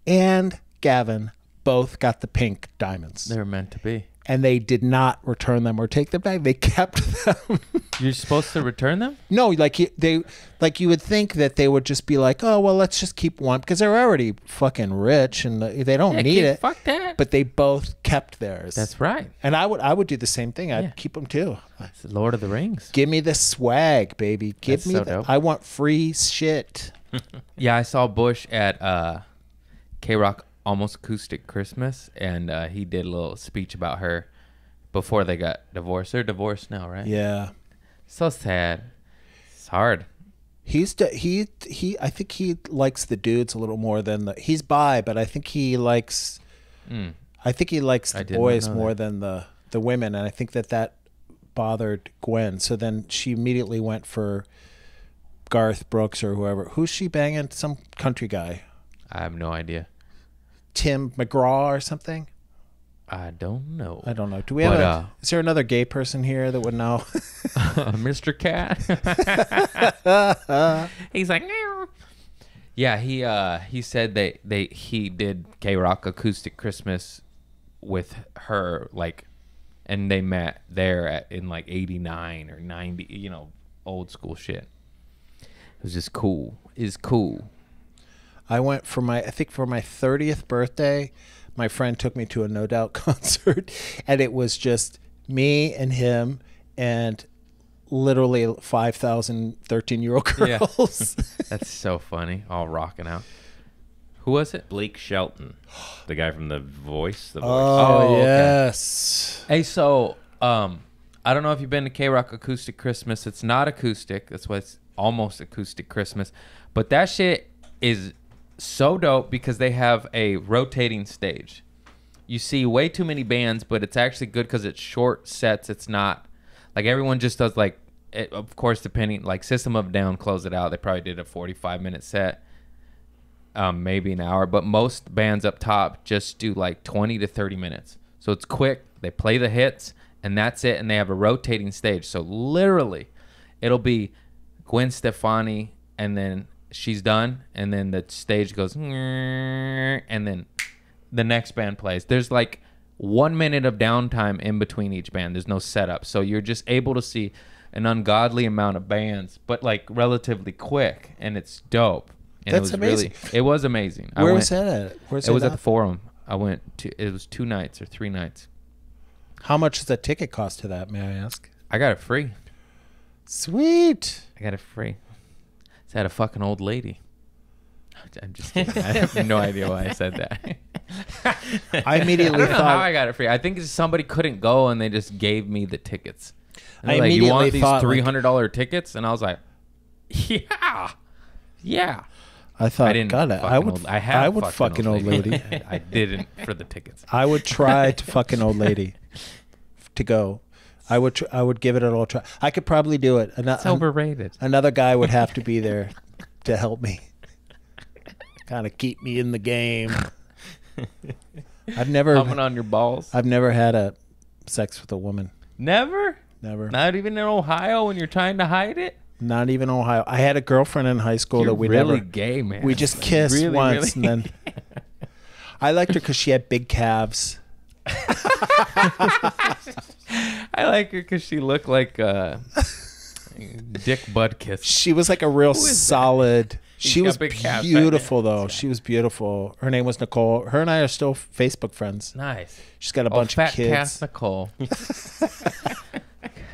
and Gavin both got the pink diamonds. They're meant to be. And they did not return them or take them back. They kept them. You're supposed to return them? No, you would think that they would just be like, oh well, let's just keep one because they're already fucking rich and they don't need it. Fuck that. But they both kept theirs. That's right. And I would do the same thing. I'd keep them too. It's the Lord of the Rings. Give me the swag, baby. Give me dope. I want free shit. Yeah, I saw Bush at K-Rock Almost Acoustic Christmas, and he did a little speech about her before they got divorced. They're divorced now, right? Yeah. So sad. It's hard. I think he likes the dudes a little more than he's bi, but I think he likes the boys more than the women, and I think that bothered Gwen. So then she immediately went for Garth Brooks or whoever. Who's she banging? Some country guy. I have no idea. Tim McGraw or something? I don't know. Do we have is there another gay person here that would know? Mr. Cat? He's like, "Meow." Yeah, he said he did K-Rock Acoustic Christmas with her, like, and they met there in like 89 or 90, old school shit. It was just cool. It's cool. I went for my 30th birthday. My friend took me to a No Doubt concert, and it was just me and him and literally 5,000 13-year-old girls. Yeah. That's so funny. All rocking out. Who was it? Blake Shelton, the guy from The Voice. Oh, okay. yes. Hey, so I don't know if you've been to K-Rock Acoustic Christmas. It's not acoustic. That's why it's almost acoustic Christmas. But that shit is so dope because they have a rotating stage. You see way too many bands, but it's actually good because it's short sets. It's not like everyone just does like it, of course, depending, like System of a Down closed it out. They probably did a 45-minute set, maybe an hour, but most bands up top just do like 20 to 30 minutes. So it's quick. They play the hits and that's it. And they have a rotating stage. So literally it'll be Gwen Stefani and then she's done, and then the stage goes, and then the next band plays. There's like 1 minute of downtime in between each band. There's no setup, so you're just able to see an ungodly amount of bands, but like relatively quick, and it's dope. And That's amazing. It was amazing. Where was that at? It was at the Forum. I went to. It was 2 nights or 3 nights. How much does the ticket cost to that? May I ask? I got it free. Sweet. I got it free. It's had a fucking old lady. I'm just kidding. I have no idea why I said that. I immediately I don't know thought how I got it free. I think it's somebody couldn't go and they just gave me the tickets. And I they're like, you immediately want these thought, $300 tickets? And I was like, yeah. I thought, I didn't. God, I would fuck an old lady. I didn't for the tickets. I would try to fuck an old lady to go. I would give it a little try. I could probably do it. It's overrated. Another guy would have to be there to help me, kind of keep me in the game. Humming on your balls. I've never had a sex with a woman. Never. Not even in Ohio when you're trying to hide it. Not even Ohio. I had a girlfriend in high school that we really never. Gay, man. We just kissed really, once, really? and then I liked her because she had big calves. I like her because she looked like Dick Butkus. She was like a real solid. She was big calves, beautiful, right? though. She was beautiful. Her name was Nicole. Her and I are still Facebook friends. Nice. She's got a bunch of kids. Fat calf Nicole.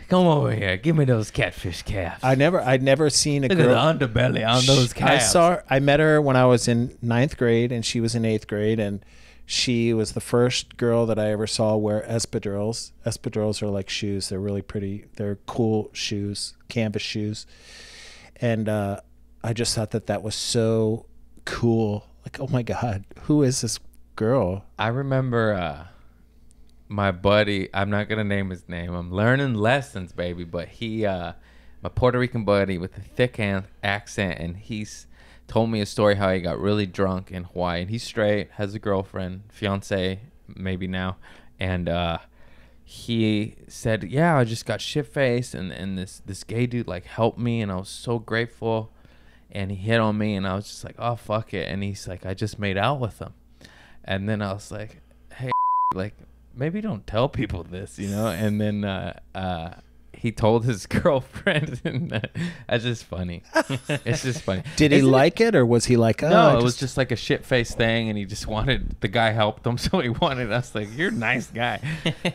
Come over here. Give me those catfish calves. I'd never seen a Look girl. at the underbelly on those calves. I met her when I was in 9th grade, and she was in 8th grade, and she was the first girl that I ever saw wear espadrilles. Espadrilles are like shoes. They're really pretty. They're cool shoes, canvas shoes. And I just thought that was so cool. Like, oh my God, who is this girl? I remember my buddy, I'm not going to name his name. I'm learning lessons, baby. But he, my Puerto Rican buddy with a thick accent, and he's told me a story how he got really drunk in Hawaii, and he's straight, has a girlfriend, fiance, maybe now, and he said, yeah, I just got shit-faced, and this gay dude like helped me, and I was so grateful, and he hit on me, and I was just like, oh, fuck it, and he's like, I just made out with him, and then I was like, hey, like, maybe don't tell people this, you know, and then he told his girlfriend, and that's just funny. It's just funny. Did he Isn't like it, or was he like, oh, no, it was just like a shit-faced thing, and he just wanted, the guy helped him, so he wanted us, like, you're a nice guy.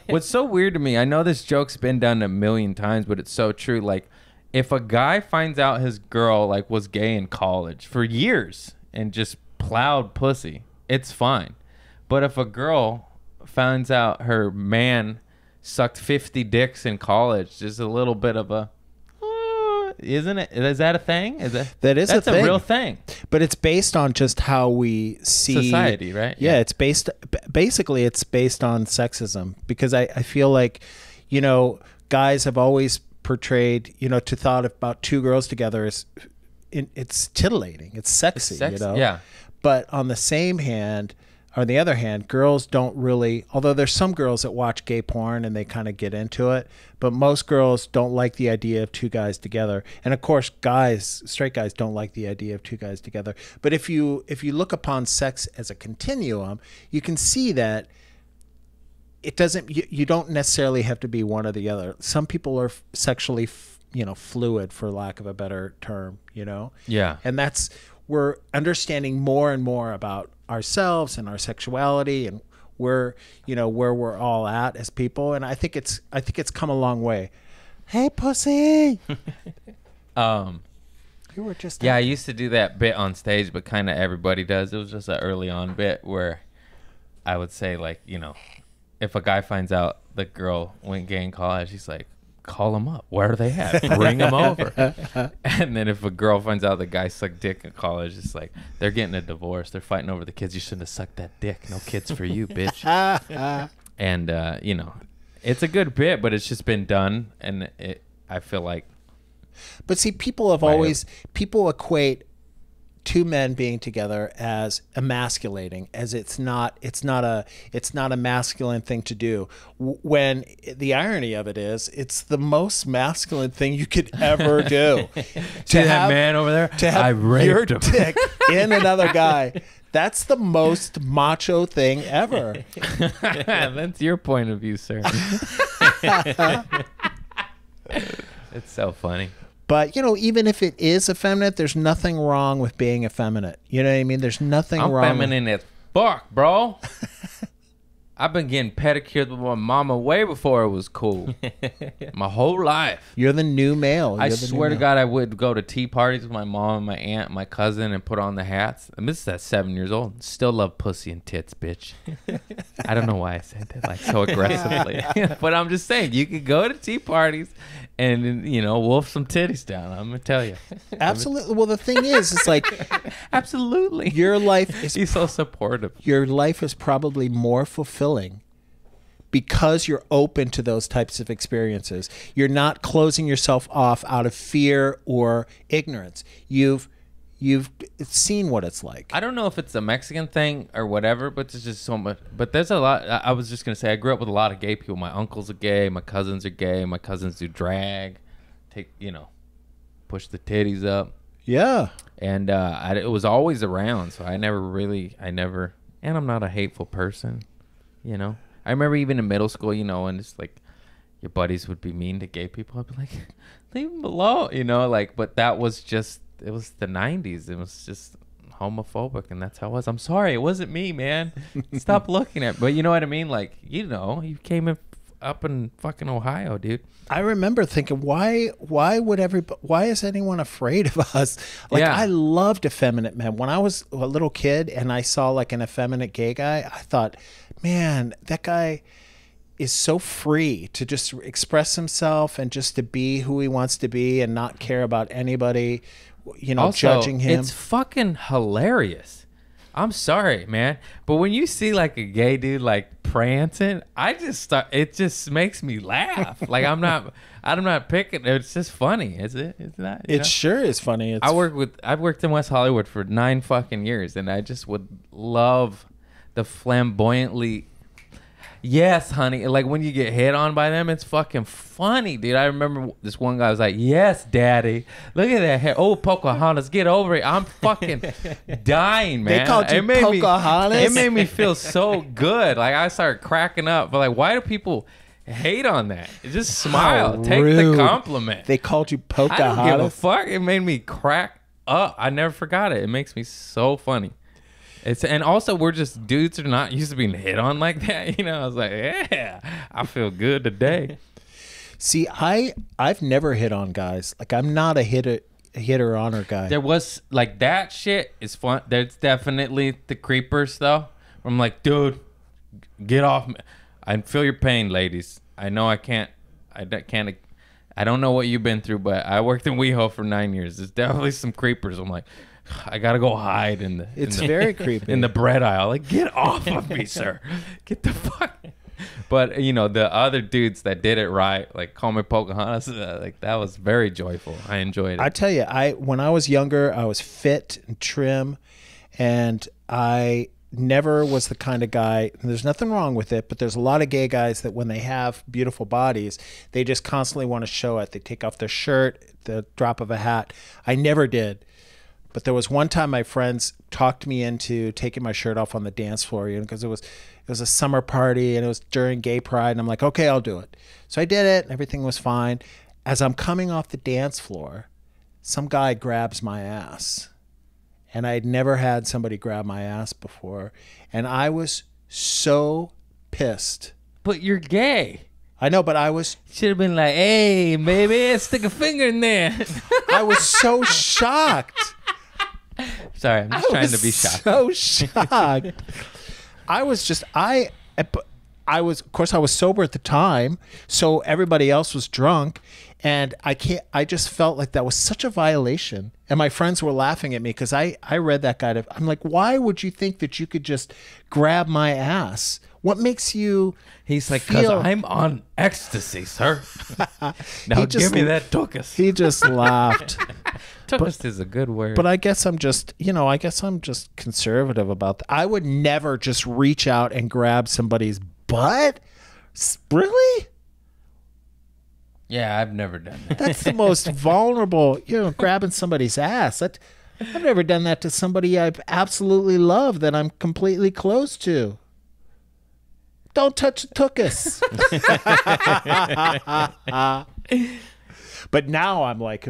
What's so weird to me, I know this joke's been done a million times, but it's so true. Like, if a guy finds out his girl, like, was gay in college for years and just plowed pussy, it's fine. But if a girl finds out her man sucked 50 dicks in college, just a little bit of a, isn't it? Is that a thing? That's a thing. a real thing. But it's based on just how we see Society, right? Yeah, it's basically it's based on sexism, because I feel like, you know, guys have always portrayed, you know, to thought about two girls together is it's titillating, it's sexy, you know. Yeah. But on the other hand, girls don't really, although there's some girls that watch gay porn and they kind of get into it, but most girls don't like the idea of two guys together. And of course, straight guys don't like the idea of two guys together. But if you look upon sex as a continuum, you can see that it doesn't, you don't necessarily have to be one or the other. Some people are sexually, fluid, for lack of a better term, you know? Yeah. And we're understanding more and more about ourselves and our sexuality, and where we're all at as people. And I think it's come a long way. Hey, pussy. You were just I used to do that bit on stage, but kind of everybody does. It was just an early on bit where I would say, like, you know, if a guy finds out the girl went gay in college, he's like, call them up. Where are they at? Bring them over. And then if a girl finds out the guy sucked dick in college, it's like, they're getting a divorce. They're fighting over the kids. You shouldn't have sucked that dick. No kids for you, bitch. And, you know, it's a good bit, but it's just been done. And I feel like. But see, people equate two men being together as emasculating, as it's not a masculine thing to do, when the irony of it is it's the most masculine thing you could ever do. To that man over there, to have I raped your him. dick in another guy, that's the most macho thing ever. That's your point of view, sir. It's so funny. But, you know, even if it is effeminate, there's nothing wrong with being effeminate. You know what I mean? There's nothing I'm wrong. feminine as fuck, bro. I've been getting pedicures with my mama way before it was cool. My whole life. You're the new male. I swear to God, I would go to tea parties with my mom, my aunt, my cousin, and put on the hats. And this is at 7 years old. Still love pussy and tits, bitch. I don't know why I said that like so aggressively. But I'm just saying, you could go to tea parties and, you know, wolf some titties down. I'm going to tell you. Absolutely. Well, the thing is, it's like, absolutely. Your life is He's so supportive. Your life is probably more fulfilling because you're open to those types of experiences. You're not closing yourself off out of fear or ignorance. You've seen what it's like. I don't know if it's a Mexican thing or whatever, but there's just so much. But there's a lot. I was just gonna say, I grew up with a lot of gay people. My uncles are gay. My cousins are gay. My cousins do drag. Push the titties up. Yeah. And it was always around, so I never. And I'm not a hateful person, you know. I remember even in middle school, you know, and it's like your buddies would be mean to gay people. I'd be like, leave them alone, you know, like. But that was just. It was the 90s. It was just homophobic, and that's how it was. I'm sorry, it wasn't me, man. Stop looking at. But you know what I mean? Like, you know, you came up in fucking Ohio, dude. I remember thinking, why is anyone afraid of us? Like, Yeah. I loved effeminate men. When I was a little kid and I saw like an effeminate gay guy, I thought, man, that guy is so free to just express himself and just to be who he wants to be and not care about anybody, you know, Also, judging him. It's fucking hilarious. I'm sorry, man, but when you see like a gay dude like prancing, it just makes me laugh. Like I'm not picking. It's just funny, is it? It's not. You know? It sure is funny. I've worked in West Hollywood for 9 fucking years, and I just would love the flamboyantly. Yes, honey. Like when you get hit on by them, it's fucking funny, dude. I remember this one guy was like, "Yes, daddy. Look at that hair. Oh, Pocahontas, get over it." I'm fucking dying, man. They called you Pocahontas? It made me feel so good. Like I started cracking up. But like, why do people hate on that? Just smile. Take rude. the compliment. They called you I don't give a Pocahontas. fuck. It made me crack up. I never forgot it. It makes me so funny. And also we're just dudes who are not used to being hit on like that. You know, I was like, yeah, I feel good today. See, I've never hit on guys. Like I'm not a hitter honor guy. There was like that shit is fun. There's definitely the creepers though. I'm like, dude, get off me. I feel your pain, ladies. I know I don't know what you've been through, but I worked in WeHo for 9 years. There's definitely some creepers. I'm like, I gotta go hide in the. It's in the, very creepy. in the bread aisle. Like, get off of me, sir. Get the fuck. But you know the other dudes that did it right, like call me Pocahontas, like that was very joyful. I enjoyed it. I tell you, when I was younger, I was fit and trim, and I never was the kind of guy. And there's nothing wrong with it, but there's a lot of gay guys that when they have beautiful bodies, they just constantly want to show it. They take off their shirt, the drop of a hat. I never did. But there was one time my friends talked me into taking my shirt off on the dance floor, you know, because it was a summer party and it was during Gay Pride, and I'm like, okay, I'll do it. So I did it, and everything was fine. As I'm coming off the dance floor, some guy grabs my ass, and I'd never had somebody grab my ass before, and I was so pissed. but you're gay. I know, but I was Should have been like, hey, baby, stick a finger in there. I was so shocked. Sorry, I'm just trying to be shocked. So shocked. I was just I was, of course I was sober at the time, so everybody else was drunk, and I just felt like that was such a violation. And my friends were laughing at me because I read that guy. I'm like, why would you think that you could just grab my ass? What makes you? He's like, because feel- I'm on ecstasy, sir. Now just- give me that tuchus. He just laughed. Tuchus is a good word. But I guess I'm just, I guess I'm just conservative about that. I would never just reach out and grab somebody's butt. Really? yeah, I've never done that. That's the most vulnerable, grabbing somebody's ass. I've never done that to somebody I've absolutely loved that I'm completely close to. Don't touch the tuchus. But now I'm like,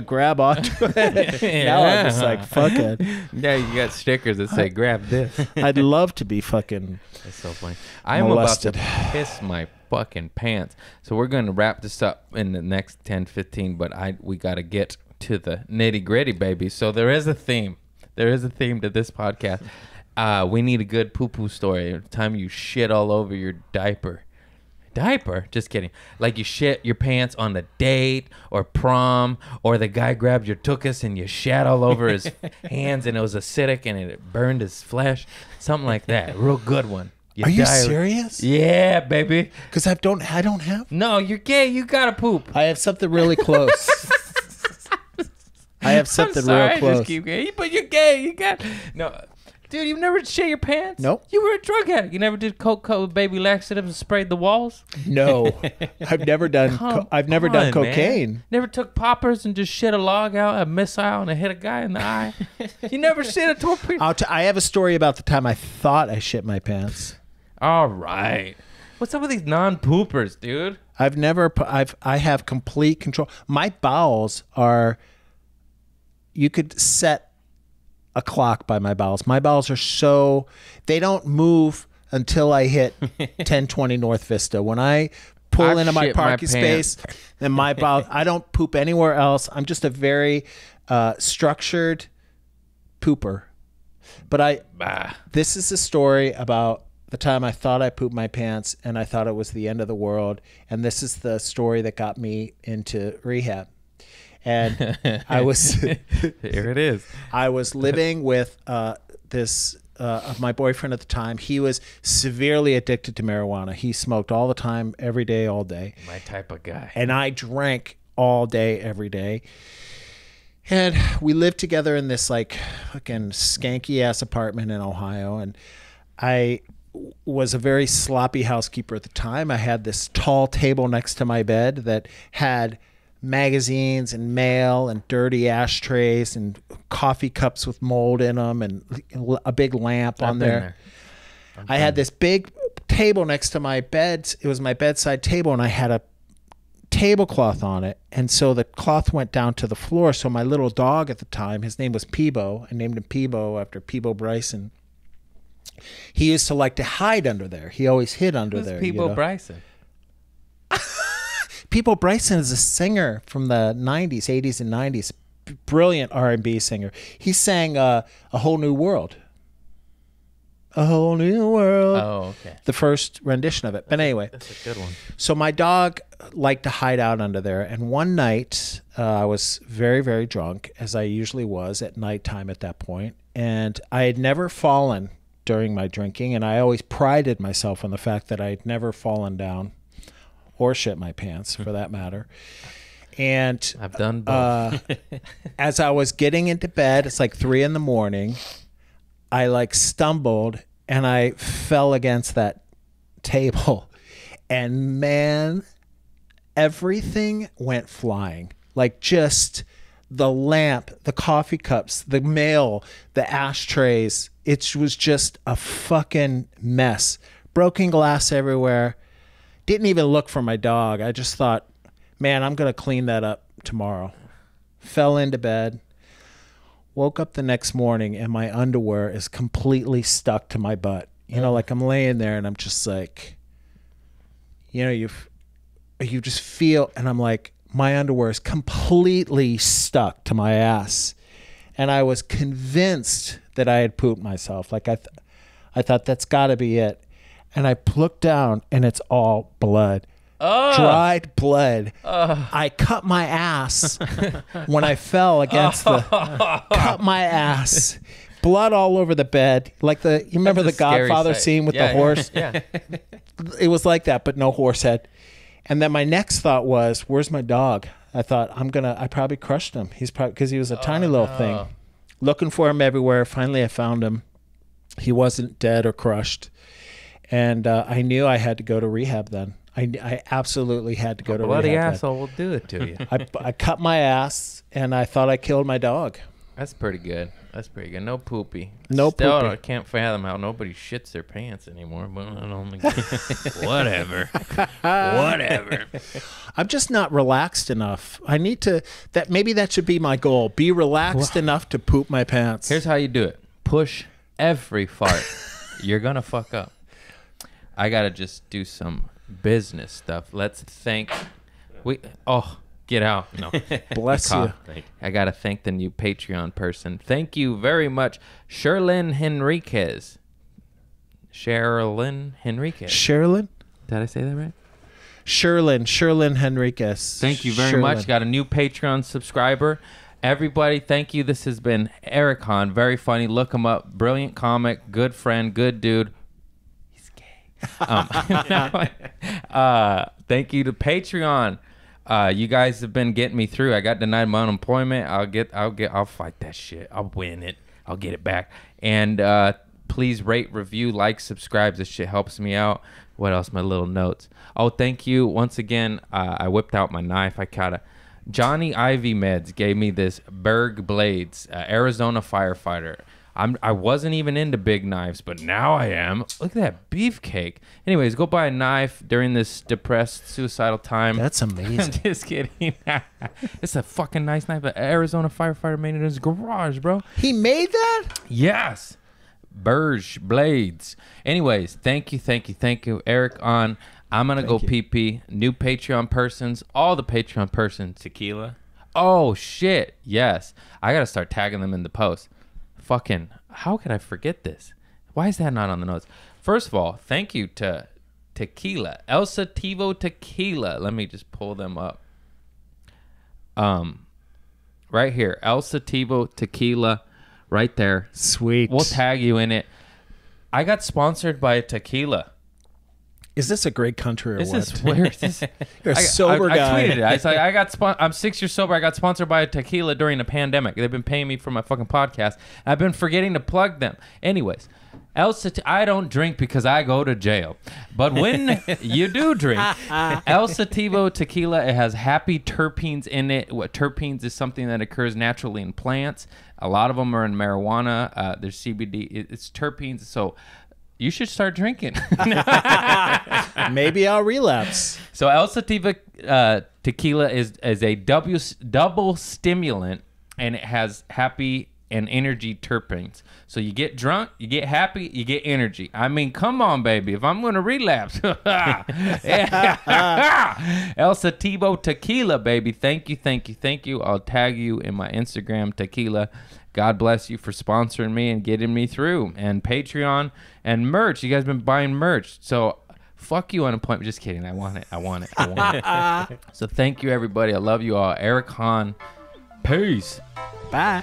grab onto it. Now I'm just like, fuck it. Yeah, you got stickers that say, grab this. I'd love to be fucking. That's so funny. I'm Molested. about to piss my fucking pants. So we're going to wrap this up in the next 10, 15, but we got to get to the nitty gritty, baby. So there is a theme. There is a theme to this podcast. We need a good poo-poo story. The time you shit all over your diaper. Diaper? Just kidding. Like you shit your pants on the date or prom, or the guy grabbed your tuchus and you shat all over his hands and it was acidic and it burned his flesh. Something like that. Real good one. Are you serious? Yeah, baby. Because I don't have. No, you're gay. You gotta poop. I have something really close. I have something I'm sorry, real close. I just keep gay. But you're gay. You got no. Dude, you've never shit your pants? Nope. You were a drug addict. You never did coke with baby laxatives and sprayed the walls? No, I've never done. I've never done on, cocaine. man. Never took poppers and just shit a log out, a missile, and hit a guy in the eye? You never shit a torpedo? I have a story about the time I thought I shit my pants. All right. What's up with these non-poopers, dude? I have complete control. My bowels are. You could set a clock by my bowels. My bowels are they don't move until I hit 1020 North Vista. When I pull I've into my shit my parking space, then my bowels, I don't poop anywhere else. I'm just a very structured pooper. But this is a story about the time I thought I pooped my pants and I thought it was the end of the world. And this is the story that got me into rehab. And I was Here it is. I was living with this of my boyfriend at the time. He was severely addicted to marijuana. He smoked all the time, every day, all day. My type of guy. And I drank all day, every day. And we lived together in this like fucking skanky ass apartment in Ohio. And I was a very sloppy housekeeper at the time. I had this tall table next to my bed that had magazines and mail and dirty ashtrays and coffee cups with mold in them and a big lamp on there. I had this big table next to my bed. It was my bedside table, and I had a tablecloth on it, and so the cloth went down to the floor. So my little dog at the time, his name was Peebo. I named him Peebo after Peebo Bryson. He used to like to hide under there. He always hid under there. Peebo Bryson? Peebo Bryson is a singer from the 90s, 80s and 90s. Brilliant R&B singer. He sang A Whole New World. A Whole New World. Oh, okay. The first rendition of it. But anyway. That's a good one. So my dog liked to hide out under there. And one night, I was very, very drunk, as I usually was at nighttime at that point. And I had never fallen during my drinking. And I always prided myself on the fact that I had never fallen down or shit my pants, for that matter. And I've done both. as I was getting into bed, it's like 3 a.m, I like stumbled and I fell against that table, and man, everything went flying. Like just the lamp, the coffee cups, the mail, the ashtrays. It was just a fucking mess. Broken glass everywhere. Didn't even look for my dog. I just thought, man, I'm going to clean that up tomorrow. Fell into bed. Woke up the next morning and my underwear is completely stuck to my butt. You know, like I'm laying there and I'm just like, you know, you just feel, and I'm like, my underwear is completely stuck to my ass. And I was convinced that I had pooped myself. Like I thought that's got to be it. And I looked down and it's all blood. Dried blood. I cut my ass when I fell against cut my ass. Blood all over the bed. Like you remember the Godfather scene with the horse? Yeah. It was like that, but no horse head. And then my next thought was, where's my dog? I thought, I probably crushed him. He's probably, because he was a tiny little thing. Looking for him everywhere. Finally, I found him. He wasn't dead or crushed. And I knew I had to go to rehab then. I absolutely had to go to rehab. Bloody asshole will do it to you. I cut my ass, and I thought I killed my dog. That's pretty good. That's pretty good. No poopy. No Still, poopy. I can't fathom how nobody shits their pants anymore. But I don't think whatever. Whatever. I'm just not relaxed enough. I need to. Maybe that should be my goal. Be relaxed enough to poop my pants. Here's how you do it. Push every fart. You're gonna fuck up. I gotta just do some business stuff. Let's thank. Get out. No. Bless you. I gotta thank the new Patreon person. Thank you very much, Sherlyn Henriquez. Sherlyn Henriquez. Sherlyn? Did I say that right? Sherlyn Henriquez. Thank you very much. Got a new Patreon subscriber. Everybody, thank you. This has been Eric Hahn. Very funny. Look him up. Brilliant comic. Good friend. Good dude. Thank you to Patreon. You guys have been getting me through. I got denied my unemployment. I'll fight that shit. I'll win it. I'll get it back. And please rate, review, like, subscribe. This shit helps me out. What else? My little notes. Oh, thank you once again. I whipped out my knife. Johnny Ivy Meds gave me this Berg Blades, Arizona firefighter. I wasn't even into big knives, but now I am. Look at that beefcake. Anyways, go buy a knife during this depressed, suicidal time. That's amazing. I'm just kidding. It's a fucking nice knife. An Arizona firefighter made it in his garage, bro. He made that? Yes. Berg Blades. Anyways, thank you. Eric on. I'm going to go pee-pee. New Patreon persons. All the Patreon persons. Tequila. Oh, shit. Yes. I got to start tagging them in the post. Fucking, how could I forget this? Why is that not on the notes? First of all, thank you to Tequila. El Sativo Tequila. Let me just pull them up. Right here. El Sativo Tequila. Right there. Sweet. We'll tag you in it. I got sponsored by tequila. Is this a great country or This what? is where this. You're a sober I guy. tweeted it. I was like, I got I'm 6 years sober. I got sponsored by a tequila during the pandemic. They've been paying me for my fucking podcast. I've been forgetting to plug them. Anyways, I don't drink because I go to jail. But when you do drink, El Sativo tequila, it has happy terpenes in it. What terpenes is something that occurs naturally in plants. A lot of them are in marijuana. There's CBD. It's terpenes. So you should start drinking. Maybe I'll relapse. So El Sativa tequila is a double stimulant, and it has happy and energy terpenes. So you get drunk, you get happy, you get energy. I mean, come on, baby. If I'm going to relapse. El Sativo tequila, baby. Thank you, thank you, thank you. I'll tag you in my Instagram, tequila. God bless you for sponsoring me and getting me through. And Patreon and merch. You guys been buying merch. So fuck you, unemployment. Just kidding. I want it. I want it. I want it. So thank you, everybody. I love you all. Eric Hahn. Peace. Bye.